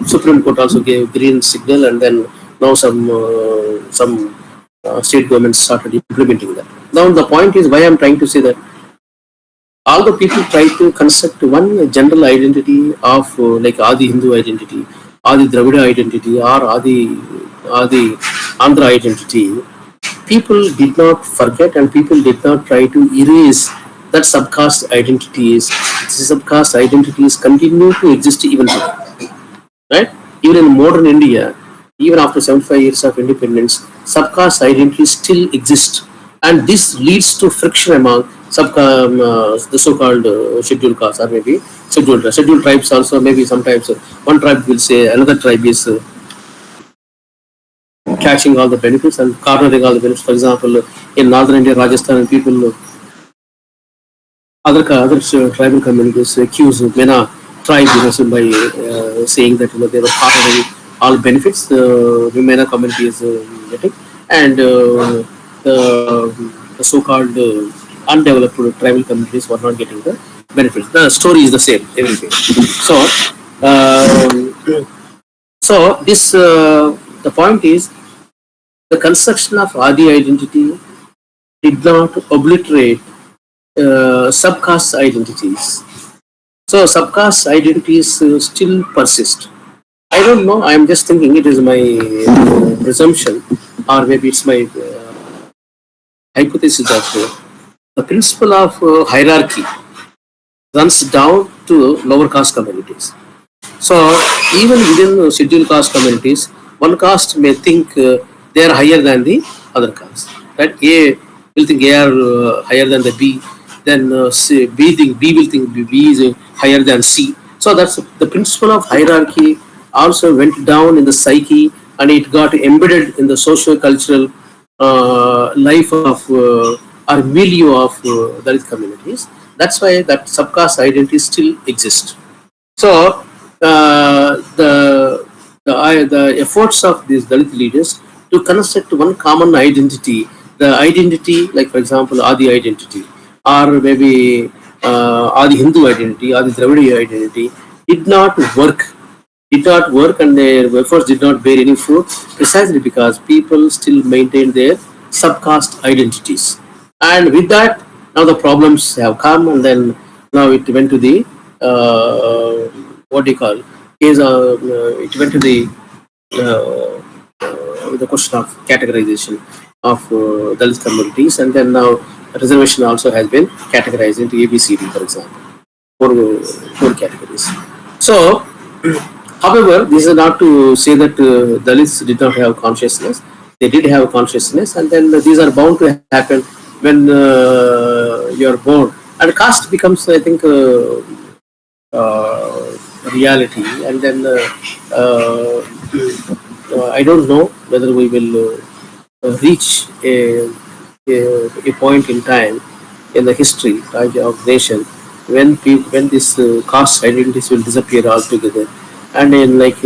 Supreme Court also gave green signal, and then now some state governments started implementing that. Now the point is, why I'm trying to say that all the people try to construct one general identity of like Adi Hindu identity, Adi Dravida identity, or Adi Andhra identity. People did not forget and people did not try to erase that subcaste identities. Subcaste identities continue to exist even today, right? Even in modern India, even after 75 years of independence, subcaste identities still exist, and this leads to friction among the so-called scheduled castes, or maybe scheduled tribes also. Maybe sometimes one tribe will say another tribe is catching all the benefits and cornering all the benefits. For example, in northern India, Rajasthan, people, other tribal communities accuse Mena tribe by saying that they were cornering all benefits the Mena community is getting, and the so-called undeveloped tribal communities were not getting the benefits. The story is the same everywhere. So, so this the point is, the construction of Adi identity did not obliterate subcaste identities. So subcaste identities still persist. I don't know. I'm just thinking it is my presumption, or maybe it's my hypothesis that the principle of hierarchy runs down to lower caste communities. So even within scheduled caste communities, one caste may think they are higher than the other caste. Right? A will think A are higher than the B. Then B will think B is higher than C. So that's the principle of hierarchy also went down in the psyche, and it got embedded in the socio-cultural life of or milieu of Dalit communities. That's why that subcaste identity still exists. So the efforts of these Dalit leaders to construct one common identity, the identity, like for example, Adi identity, or maybe Adi Hindu identity, Adi Dravidi identity, did not work. Did not work, and their efforts did not bear any fruit, precisely because people still maintain their subcaste identities. And with that, now the problems have come, and then now it went to the what do you call it went to the question of categorization of Dalit communities, and then now reservation also has been categorized into ABCD, for example, four categories. So, however, this is not to say that Dalits did not have consciousness. They did have consciousness, and then these are bound to happen when you are born. And caste becomes, I think, reality. And then I don't know whether we will reach a point in time in the history of nation when this caste identities will disappear altogether, and in like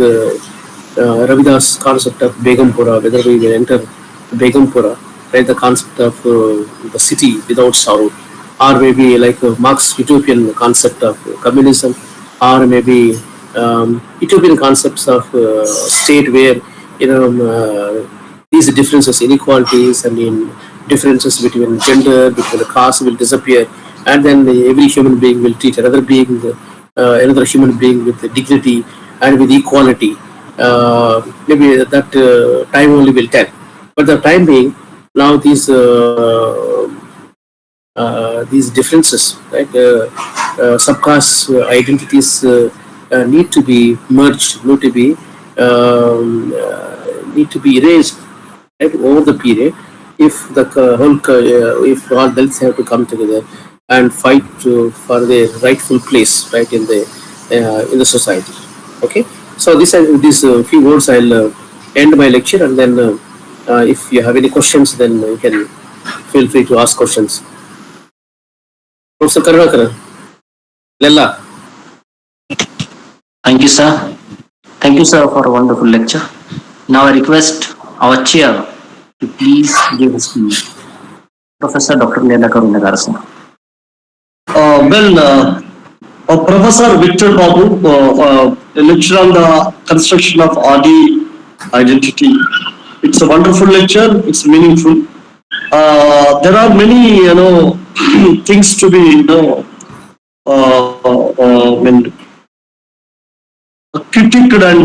Ravidas' concept of Begumpura, whether we will enter Begumpura, right? The concept of the city without sorrow, or maybe like Marx's utopian concept of communism, or maybe utopian concepts of state where these differences, inequalities, and in differences between gender, between the caste will disappear, and then every human being will treat another human being with dignity and with equality. Maybe that time only will tell. But the time being, now these differences, right? Subcaste identities need to be merged, need to be erased, right, over the period. If the if all Dalits have to come together and fight for their rightful place, right, in the society. Okay. So these few words I'll end my lecture, and then if you have any questions, then you can feel free to ask questions. Professor Karunyakara, Lella. Thank you, sir. Thank you, sir, for a wonderful lecture. Now I request our chair to please give his speech. Professor Dr. Leela Karunyakara, sir. Professor Victor Babu, a lecture on the construction of Adi identity. It's a wonderful lecture. It's meaningful. There are many, things to be, critiqued and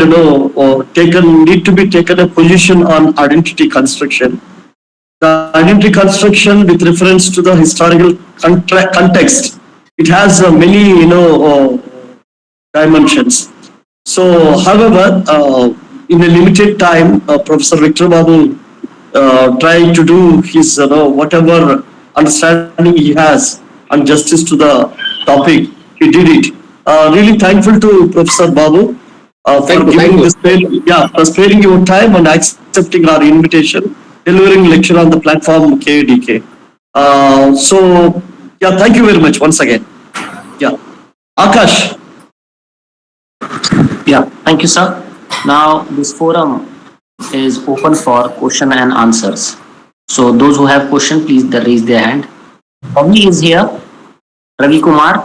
need to be taken a position on identity construction. The identity construction with reference to the historical context, it has many dimensions. So, however, in a limited time, Professor Victor Babu tried to do his whatever understanding he has on justice to the topic. He did it. Really thankful to Professor Babu for sparing your time and accepting our invitation, delivering lecture on the platform KIDK. Thank you very much once again. Yeah, Akash. Yeah, thank you, sir. Now this forum is open for question and answers. So those who have question, please raise their hand. Ravi is here. Ravi Kumar.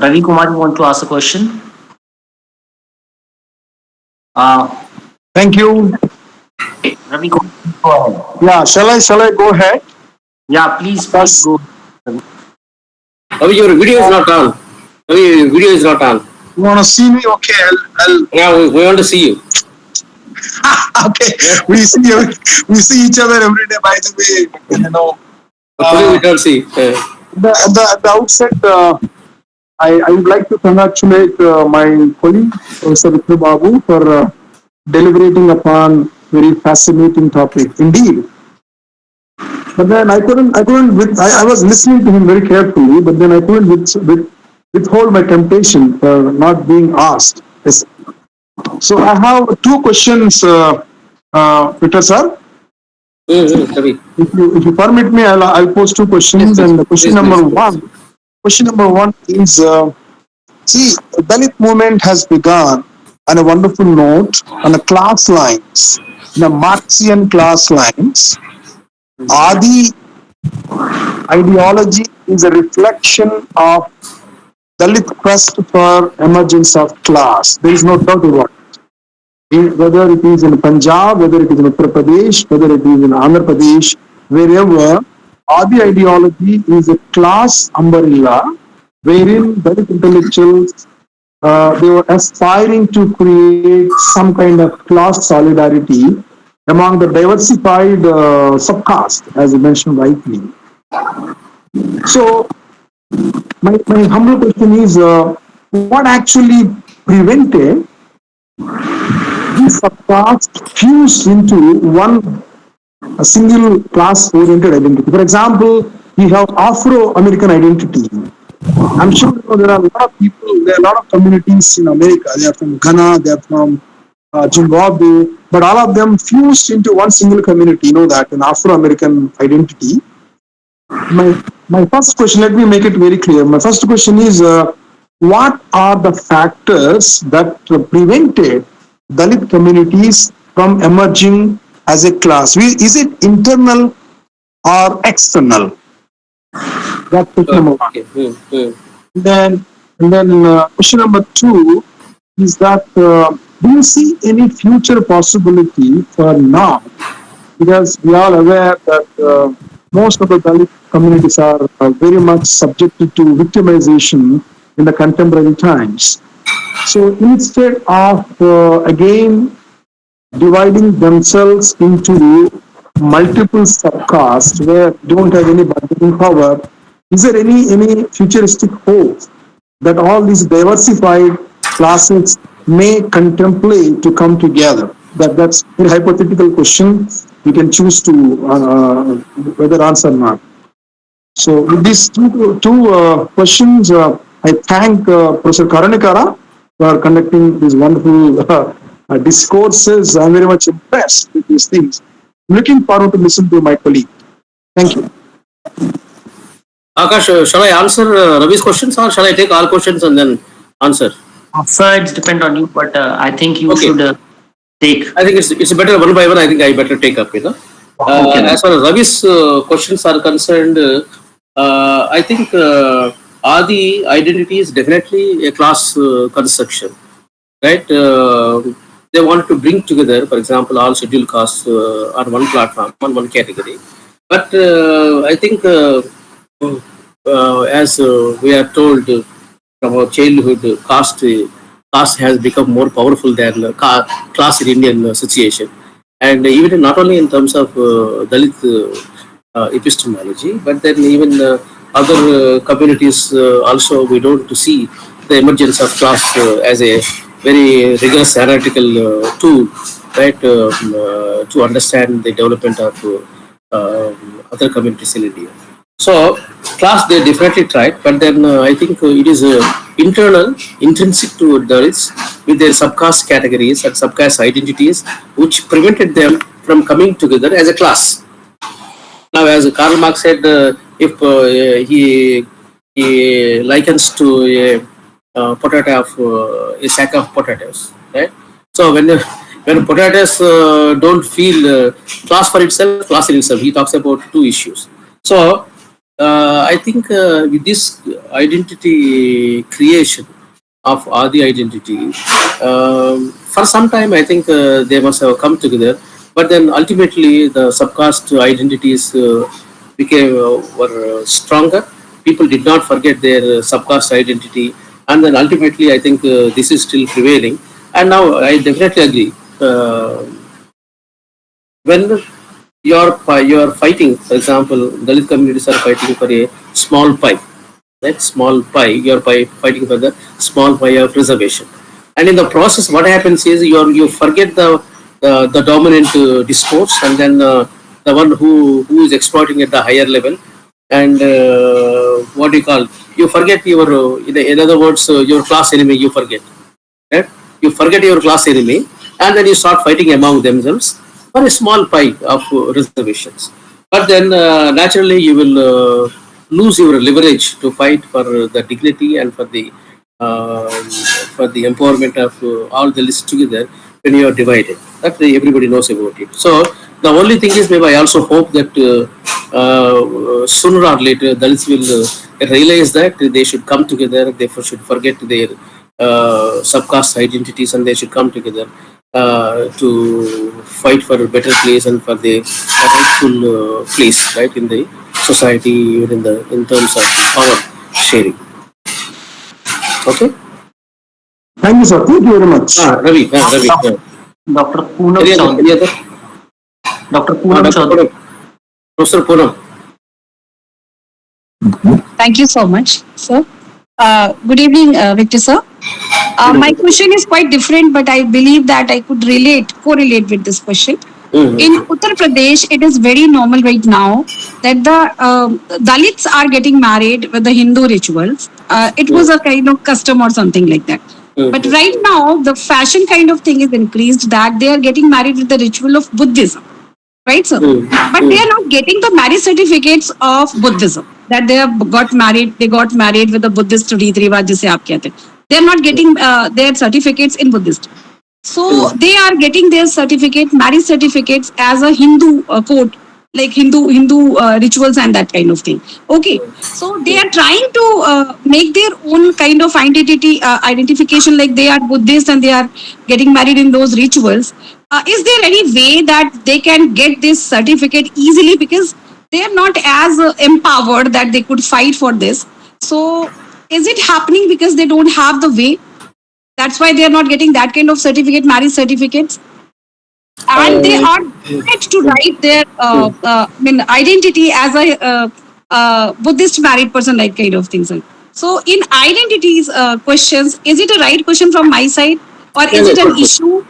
Ravi Kumar, you want to ask a question? Thank you. Ravi, go ahead. Yeah, shall I go ahead? Yeah, please Yes. go. Ravi, your video is not on. Ravi, your video is not on. You want to see me? Okay, I'll Yeah, we want to see you. okay. We see each other every day. By the way, you know. Today we can't see. At the outset, I would like to congratulate my colleague, Professor Babu, for deliberating upon very fascinating topic indeed. But then I couldn't, I was listening to him very carefully, but then I couldn't withhold my temptation for not being asked. Yes. So I have two questions, Peter sir. Ravi. If you permit me, I'll pose two questions. Yes, and please, question number one is, see, the Dalit movement has begun on a wonderful note, on a class lines, in a Marxian class lines. Adi ideology is a reflection of Dalit quest for emergence of class. There is no doubt about it. Whether it is in Punjab, whether it is in Uttar Pradesh, whether it is in Andhra Pradesh, wherever, Adi ideology is a class umbrella wherein Dalit intellectuals they were aspiring to create some kind of class solidarity among the diversified subcaste, as you mentioned rightly. So, my humble question is, what actually prevented this subcaste fused into one a single class-oriented identity? For example, you have Afro-American identity. I'm sure there are a lot of people, there are a lot of communities in America. They are from Ghana, they are from Zimbabwe, but all of them fused into one single community. You know that, an Afro-American identity. My first question, let me make it very clear. My first question is, what are the factors that prevented Dalit communities from emerging as a class? Is it internal or external? That's question number one. Okay. And then question number two is that do you see any future possibility for now? Because we are aware that most of the Dalit communities are very much subjected to victimization in the contemporary times. So instead of again dividing themselves into multiple subcasts where don't have any bargaining power, is there any futuristic hope that all these diversified classes may contemplate to come together? That's a hypothetical question. You can choose to whether answer or not. So with these two questions, I thank Professor Karunyakara for conducting these wonderful discourses. I'm very much impressed with these things. Looking forward to listen to my colleague. Thank you. Akash, shall I answer Ravi's questions or shall I take all questions and then answer? Sir, it's depend on you, but I think you should take. I think it's better one by one. I think I better take up. Okay. As far as Ravi's questions are concerned, I think Adi identity is definitely a class construction, right? They want to bring together, for example, all scheduled castes on one platform, on one category. But I think, as we are told from our childhood, caste has become more powerful than class in Indian situation. And even not only in terms of Dalit epistemology, but then even other communities also we don't see the emergence of class as a very rigorous analytical tool, right, to understand the development of other communities in India. So class they definitely tried, but then I think it is internal, intrinsic to Dalits with their subcaste categories and subcaste identities, which prevented them from coming together as a class. Now, as Karl Marx said, if he likens to a potato of a sack of potatoes, right? So when potatoes don't feel class for itself, class in itself, he talks about two issues. So I think with this identity creation, of Adi identity. For some time, I think they must have come together, but then ultimately the subcaste identities became were stronger. People did not forget their subcaste identity, and then ultimately, I think this is still prevailing. And now, I definitely agree. When you're fighting, for example, Dalit communities are fighting for a small pie, that small pie, you're fighting for the small pie of reservation. And in the process, what happens is you forget the dominant discourse, and then the one who is exploiting at the higher level, and what do you call? You forget your, in other words, your class enemy. You forget, right? You forget your class enemy, and then you start fighting among themselves for a small pie of reservations. But then naturally you will lose your leverage to fight for the dignity and uh, for the empowerment of all the lists together when you are divided. That everybody knows about it. So the only thing is, maybe I also hope that sooner or later Dalits will realize that they should come together. They should forget their subcaste identities, and they should come together to fight for a better place and for the rightful place, right, in the society, even in terms of power sharing. Okay. Thank you, sir. Thank you very much. Ravi. Ravi. Dr. Poonam Any other? Chaudhary. Dr. Poonam Chaudhary. Professor Poonam. Thank you so much, sir. Good evening, Victor sir. My question is quite different, but I believe that I could correlate with this question. In Uttar Pradesh, it is very normal right now that the Dalits are getting married with the Hindu rituals. It was a kind of custom or something like that. But right now, the fashion kind of thing is increased that they are getting married with the ritual of Buddhism. Right, sir? But they are not getting the marriage certificates of Buddhism. That they got married with the Buddhist Reet Rivaj, jise aap kehte. They are not getting their certificates in Buddhist. So they are getting their marriage certificates as a Hindu code, like Hindu rituals and that kind of thing. Okay, so they are trying to make their own kind of identification, like they are Buddhist and they are getting married in those rituals. Is there any way that they can get this certificate easily, because they are not as empowered that they could fight for this? So is it happening because they don't have the way? That's why they are not getting that kind of marriage certificates, and they are meant to write their identity as a Buddhist married person, like kind of things. So in identities questions, is it a right question from my side, or is it an issue?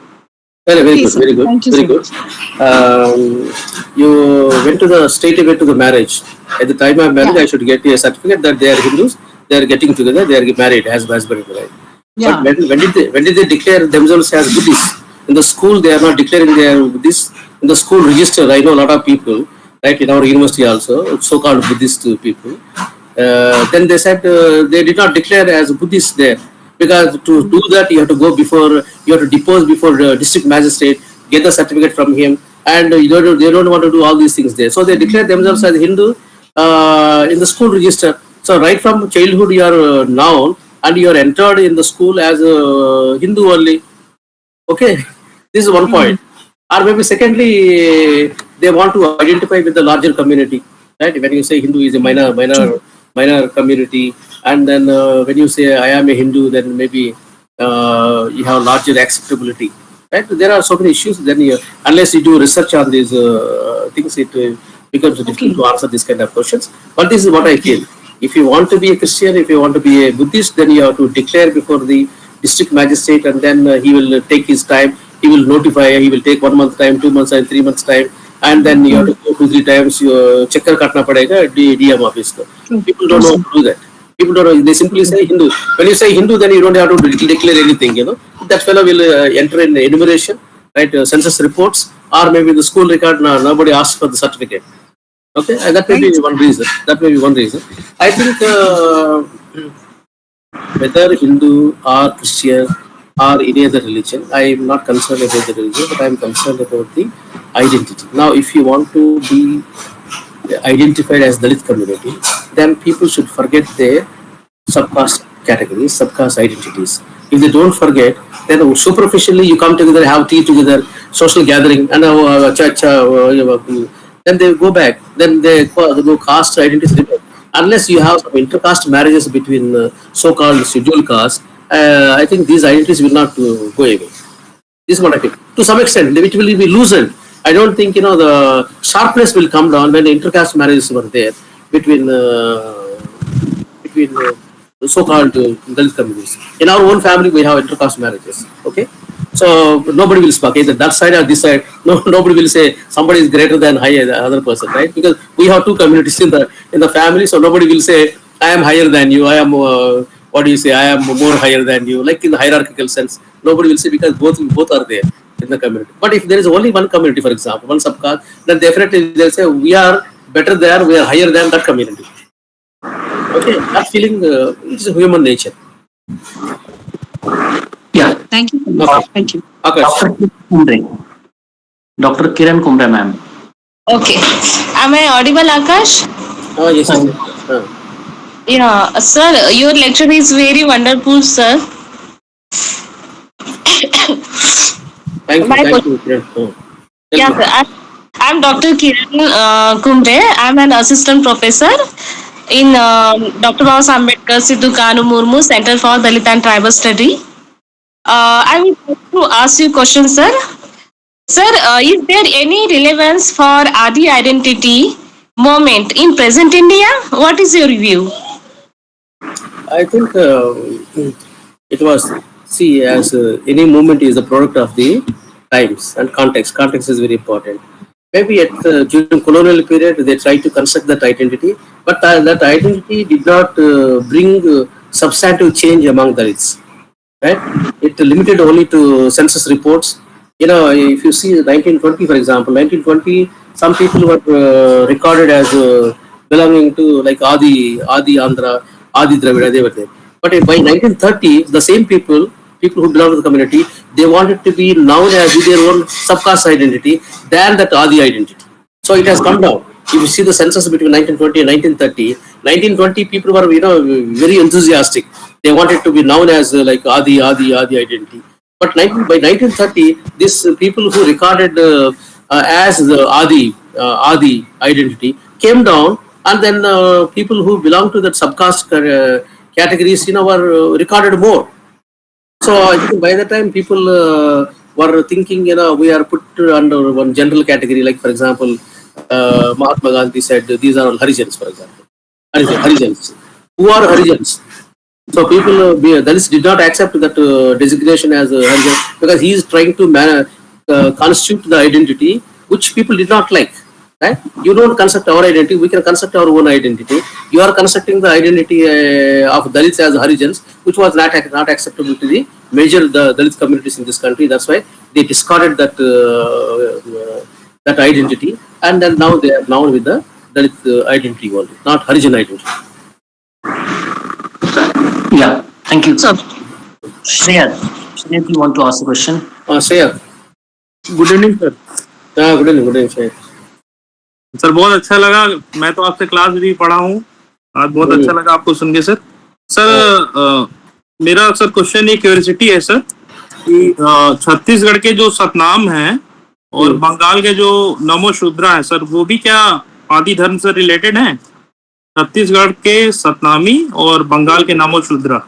Very good, very good, Thank you very so good. You went to the straight away to the marriage. At the time of marriage, I should get a certificate that they are Hindus. They are getting together. They are married as husband and wife. Yeah. But when did they declare themselves as Buddhists? In the school, they are not declaring they are Buddhists. In the school register, I know a lot of people, right, in our university also, so-called Buddhist people. Then they said they did not declare as Buddhists there, because to do that you have to go before, you have to depose before the district magistrate, get the certificate from him, and they don't want to do all these things there. So they declare themselves as Hindu in the school register. So right from childhood you are known, and you are entered in the school as a Hindu only. Okay, this is one point. Or maybe secondly, they want to identify with the larger community, right? When you say Hindu is a minor community, and then when you say I am a Hindu, then maybe you have larger acceptability, right? There are so many issues. Then unless you do research on these things, it becomes difficult to answer this kind of questions. But this is what I feel. If you want to be a Christian, if you want to be a Buddhist, then you have to declare before the district magistrate, and then he will take his time. He will notify. He will take 1 month time, 2 months time, 3 months time, and then you have to go 2-3 times. Checker katna padega DM office. People don't know how to do that. People don't know. They simply say Hindu. When you say Hindu, then you don't have to declare anything. That fellow will enter in enumeration, right? Census reports, or maybe the school record. Nobody asks for the certificate. Okay, and that may be one reason. I think whether Hindu or Christian or any other religion, I am not concerned about the religion, but I am concerned about the identity. Now, if you want to be identified as Dalit community, then people should forget their subcaste categories, subcaste identities. If they don't forget, then superficially you come together, have tea together, social gathering, and then they go back. Then they go caste identities remain. Unless you have some intercaste marriages between so-called scheduled caste, I think these identities will not go away. This is what I think. To some extent, it will be loosened. I don't think the sharpness will come down when the intercaste marriages were there between so-called Dalit communities. In our own family, we have intercaste marriages. Okay, so nobody will speak either that side or this side. No, nobody will say somebody is greater than higher the other person, right? Because we have two communities in the family, so nobody will say I am higher than you. I am what do you say? I am more higher than you. Like in the hierarchical sense, nobody will say because both are there in the community. But if there is only one community, for example, one subcaste, then definitely they'll say we are better than, we are higher than that community. Okay, that feeling is human nature. Yeah. Thank you. Okay. Thank you. Akash. Dr. Kiran Kumre, ma'am. Okay. Am I audible, Akash? Oh, yes, yes. Yeah, sir, your lecture is very wonderful, sir. Thank you, My thank you. Kiran. Tell Yeah, me. sir. I'm Dr. Kiran Kumre. I'm an assistant professor in Dr. Ambedkar Sidhu Kanu Murmu Center for Dalit and Tribal Study. I would like to ask you a question, sir. Sir, is there any relevance for Adi identity moment in present India? What is your view? I think it was, see, as any movement is the product of the times and context. Context is very important. Maybe at during colonial period they tried to construct that identity, but that identity did not bring substantive change among Dalits. Right? It limited only to census reports. If you see 1920, for example, 1920, some people were recorded as belonging to like Adi Andhra, Adi Dravida, they were there. But by 1930, the same people who belong to the community, they wanted to be known as with their own subcaste identity than that Adi identity. So it has come down. If you see the census between 1920 and 1930, 1920 people were very enthusiastic. They wanted to be known as like Adi identity. But by 1930, these people who recorded as the Adi identity came down, and then people who belong to that subcaste categories, were recorded more. So I think by the time people were thinking, we are put under one general category, like for example, Mahatma Gandhi said these are all Harijans, for example. Harijans. Who are Harijans? So people, Dalits did not accept that designation as Harijan because he is trying to constitute the identity which people did not like. Right? You don't construct our identity, we can construct our own identity. You are constructing the identity of Dalits as Harijans, which was not acceptable to the major Dalit communities in this country. That's why they discarded that that identity, and then now they are known with the Dalit identity only, not Harijan identity. Yeah, thank you. Shreyat, you want to ask a question? Shreyat. Good evening sir. Good evening, Shreyat. Sir बहुत अच्छा लगा, मैं तो आपसे class भी पढ़ा हूँ, आज बहुत अच्छा लगा आपको सुन के सर। सर मेरा सर क्वेश्चन, एक क्यूरियोसिटी है सर कि छत्तीसगढ़ के जो सतनाम हैं और बंगाल के जो नमो शूद्रा है सर, वो भी क्या आदि धर्म से रिलेटेड हैं? छत्तीसगढ़ के सतनामी और बंगाल के नमो शूद्रा।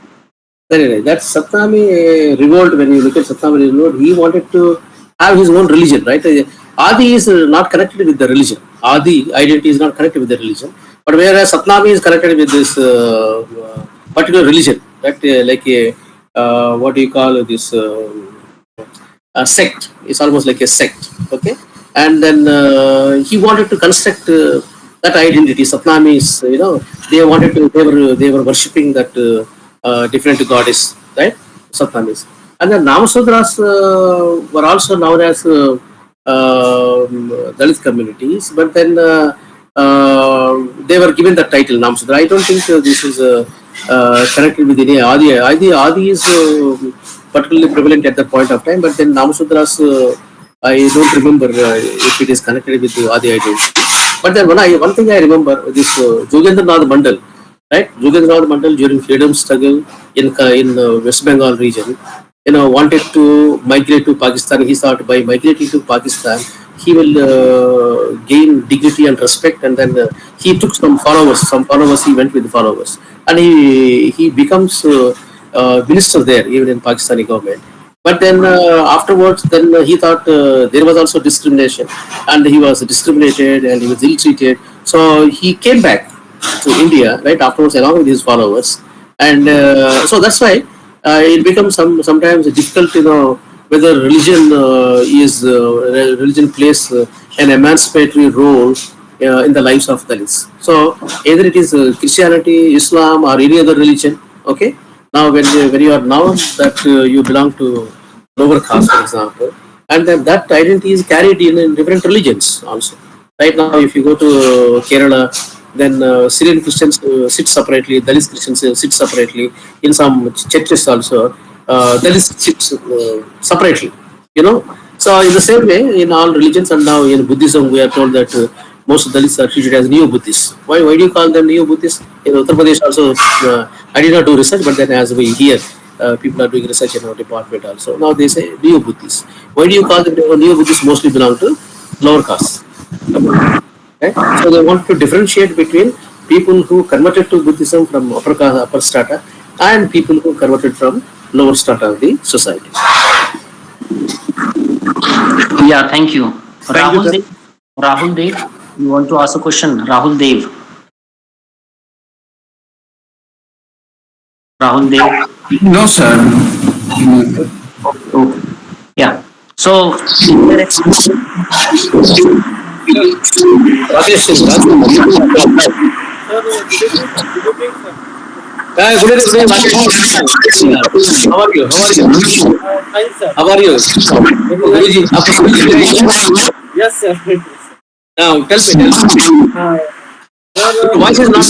That Satnami revolt, when you look at Satnami revolt, he wanted to have his own religion, right? Adi is not connected with the religion. Adi identity is not connected with the religion. But whereas Satnami is connected with this particular religion, right? Like a, what do you call this, a sect. It's almost like a sect, okay? And then he wanted to construct that identity. Satnamis, they were worshipping that different goddess, right? Satnamis. And then Namasudras were also known as Dalit communities, but then they were given the title Namasudra. I don't think this is connected with any Adi. Adi is particularly prevalent at that point of time, but then Namasudras, I don't remember if it is connected with the Adi identity. But then one thing I remember, this Jogendranath Mandal, right? Jugendrao Mandal during freedom struggle in West Bengal region, wanted to migrate to Pakistan. He thought by migrating to Pakistan, he will gain dignity and respect. And then he took some followers. Some followers, he went with followers, and he becomes minister there, even in Pakistani government. But then afterwards, then he thought there was also discrimination, and he was discriminated and he was ill-treated. So he came back to India right afterwards along with his followers, and so that's why it becomes sometimes difficult to know whether religion plays an emancipatory role in the lives of Dalits. So either it is Christianity, Islam, or any other religion. Okay. Now when you are known that you belong to lower caste, for example, and then that identity is carried in different religions also. Right now, if you go to Kerala, then Syrian Christians sit separately, Dalit Christians sit separately. In some churches also, Dalits sit separately. So in the same way, in all religions, and now in Buddhism, we are told that most Dalits are treated as neo-Buddhists. Why do you call them neo-Buddhists? In Uttar Pradesh also, I did not do research, but then as we hear, people are doing research in our department also. Now they say neo-Buddhists. Why do you call them neo-Buddhists? Mostly belong to lower caste. Okay? So they want to differentiate between people who converted to Buddhism from upper strata and people who converted from lower strata of the society. Yeah, thank you. Thank you, sir. Rahul Dev, you want to ask a question? Rahul Dev. Rahul Dev. No, sir. Okay. Yeah. So, Good evening, How are you? How are you? Guruji, Yes, sir. now tell me. Your voice is not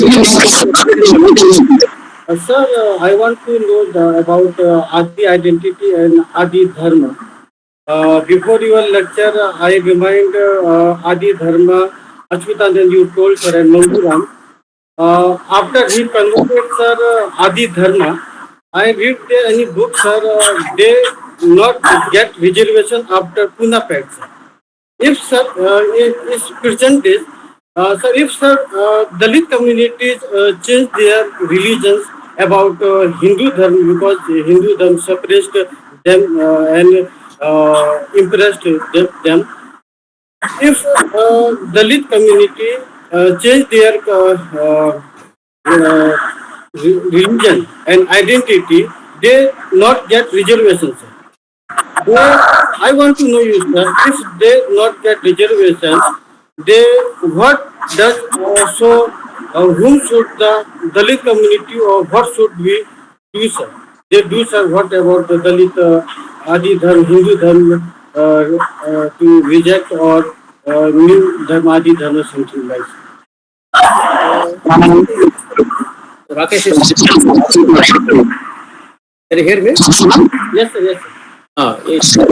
Sir, I want to know about Adi identity and Adi Dharma. Before your lecture, I remind Adi Dharma, Achutanan, you told, sir, and Nanduram. After he converted, sir, Adi Dharma, I read there any book, sir, they not get reservation after Pune Pact, sir. If, sir, is present is, sir, if, sir, Dalit communities change their religions about Hindu Dharma because Hindu Dharma suppressed them and impressed them. If Dalit community change their religion and identity, they not get reservations. I want to know you, sir. If they not get reservations, they what does whom should the Dalit community or what should we do, sir? They do, sir. What about the Dalit Adi Dharma, Hindu Dharma to reject or new Dharma, Adi Dharma, something like that? Rakesh is. Can you hear me? Yes, sir. Yes, sir.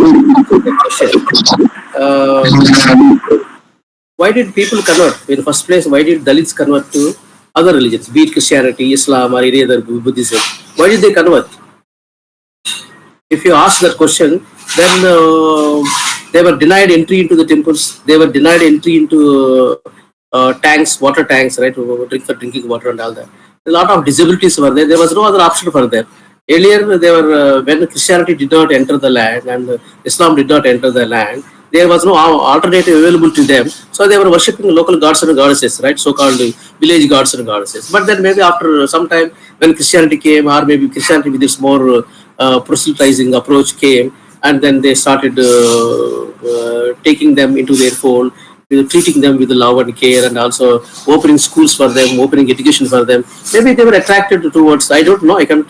Why did people convert? In the first place, why did Dalits convert to other religions, be it Christianity, Islam, or any other Buddhism? Why did they convert? If you ask that question, then they were denied entry into the temples. They were denied entry into tanks, water tanks, right, for drinking water and all that. A lot of disabilities were there. There was no other option for them. Earlier, they were when Christianity did not enter the land and Islam did not enter the land, there was no alternative available to them. So they were worshipping local gods and goddesses, right? So-called village gods and goddesses. But then maybe after some time, when Christianity came, or maybe Christianity with this more proselytizing approach came, and then they started taking them into their fold, treating them with love and care, and also opening schools for them, opening education for them. Maybe they were attracted towards, I don't know, I can't,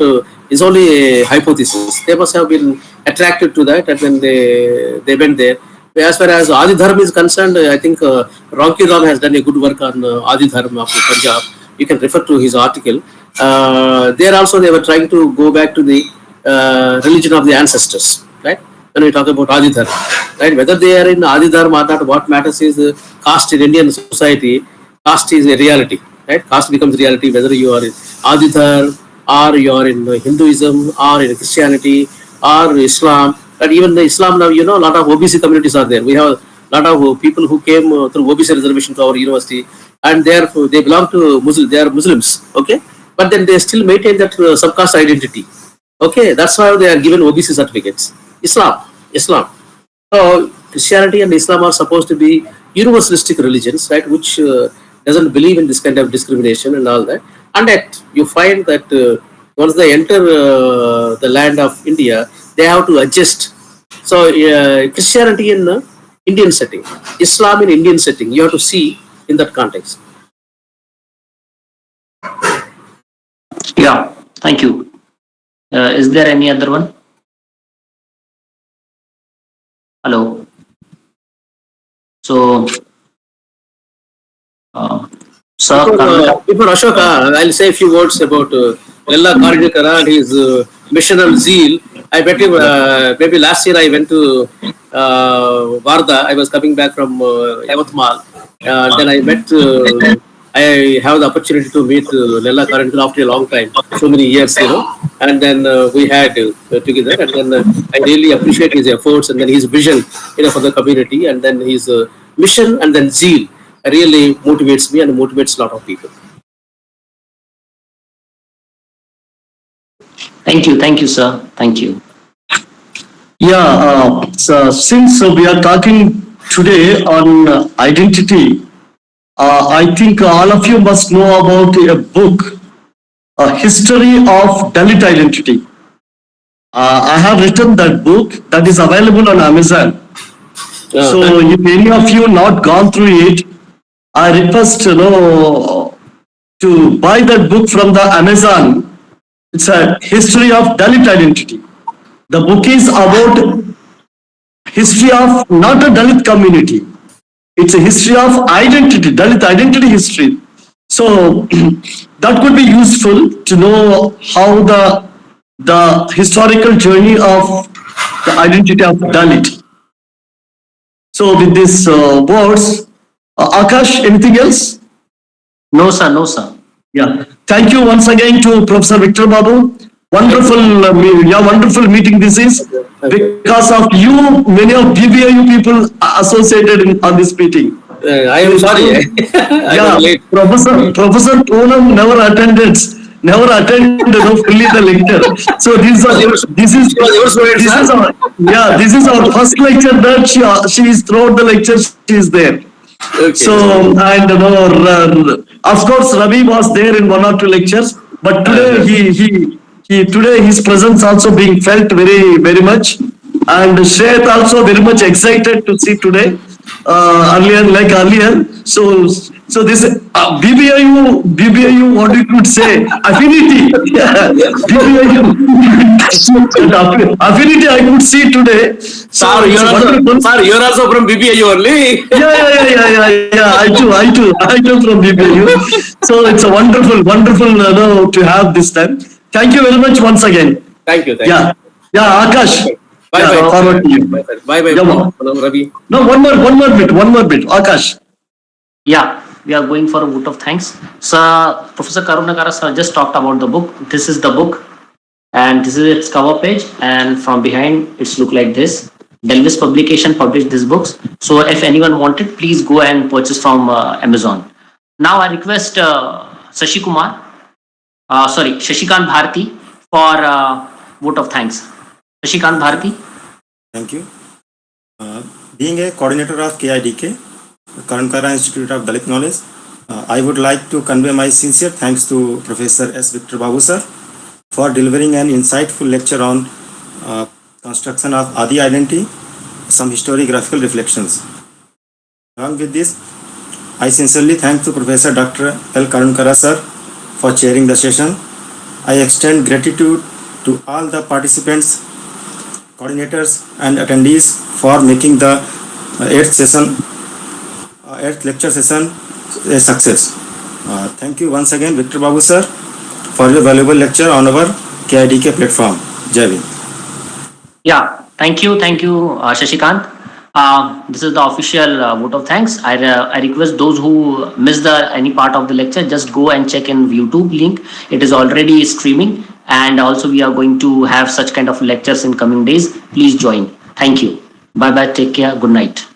it's only a hypothesis. They must have been attracted to that, and then they went there. As far as Adi Dharma is concerned, I think Ronki Ram has done a good work on Adi Dharma of Punjab. You can refer to his article. There also they were trying to go back to the religion of the ancestors, right? When we talk about Adi Dharma, right? Whether they are in Adi Dharma or not, what matters is caste in Indian society. Caste is a reality, right? Caste becomes reality whether you are in Adidhar or you are in Hinduism or in Christianity or Islam. And even the Islam now, a lot of OBC communities are there. We have a lot of people who came through OBC reservation to our university, and they belong to Muslim. They are Muslims, okay? But then they still maintain that subcaste identity. Okay, that's why they are given OBC certificates. Islam. So Christianity and Islam are supposed to be universalistic religions, right? Which doesn't believe in this kind of discrimination and all that. And yet you find that once they enter the land of India, they have to adjust. So Christianity in Indian setting, Islam in Indian setting, you have to see in that context. Yeah, thank you. Is there any other one? Hello. So, sir, Before Ashoka, I'll say a few words about Lella Karunyakara and his missional zeal. I bet him, maybe last year I went to Varda. I was coming back from Yavatmal. Then I met, I have the opportunity to meet Lella Karunyakara after a long time, so many years, and then we had together, and then I really appreciate his efforts and then his vision, for the community, and then his mission and then zeal really motivates me and motivates a lot of people. thank you, sir. Thank you. Yeah, so since we are talking today on identity, I think all of you must know about a book, A History of Dalit Identity. I have written that book that is available on Amazon. So if any of you not gone through it, I request to buy that book from the Amazon. It's a history of Dalit identity. The book is about history of not a Dalit community. It's a history of identity, Dalit identity history. So that could be useful to know how the historical journey of the identity of Dalit. So with these words, Akash, anything else? No, sir. No, sir. Yeah. Thank you once again to Professor Victor Babu. Wonderful, wonderful meeting this is. Because of you, many of BBIU people are associated on this meeting. I am sorry. Professor Poonam never attended fully the lecture. So this is our first lecture that she is throughout the lecture. She is there. Okay. So and of course Ravi was there in one or two lectures, but today today his presence also being felt very much, and Shreyat also very much excited to see today. Earlier. So this BBIU, what you could say, affinity. BBIU affinity I could see today. So you're also from BBIU only. Yeah. I too from BBIU. So it's a wonderful to have this time. Thank you very much once again. Thank you. Yeah, Akash. Bye. Forward to you. Bye. Hello, Ravi. No, one more bit. Akash. Yeah, we are going for a vote of thanks. Sir, Professor Karunyakara sir just talked about the book. This is the book, and this is its cover page, and from behind it's look like this. Delvis Publication published these books. So if anyone wanted, please go and purchase from Amazon. Now I request Shashikant Bharti for vote of thanks. Shashikant Bharti. Thank you. Being a coordinator of KIDK, Karunyakara Institute of Dalit Knowledge, I would like to convey my sincere thanks to Professor S. Victor Babu sir for delivering an insightful lecture on construction of Adi identity, some historiographical reflections. Along with this, I sincerely thank to Professor Dr. L. Karunyakara sir for chairing the session. I extend gratitude to all the participants, coordinators and attendees for making the 8th lecture session a success. Thank you once again, Victor Babu sir, for your valuable lecture on our KIDK platform. Jai Hind. Yeah, thank you, Shashikant. This is the official vote of thanks. I request those who missed any part of the lecture, just go and check in YouTube link. It is already streaming, and also we are going to have such kind of lectures in coming days. Please join. Thank you. Bye bye. Take care. Good night.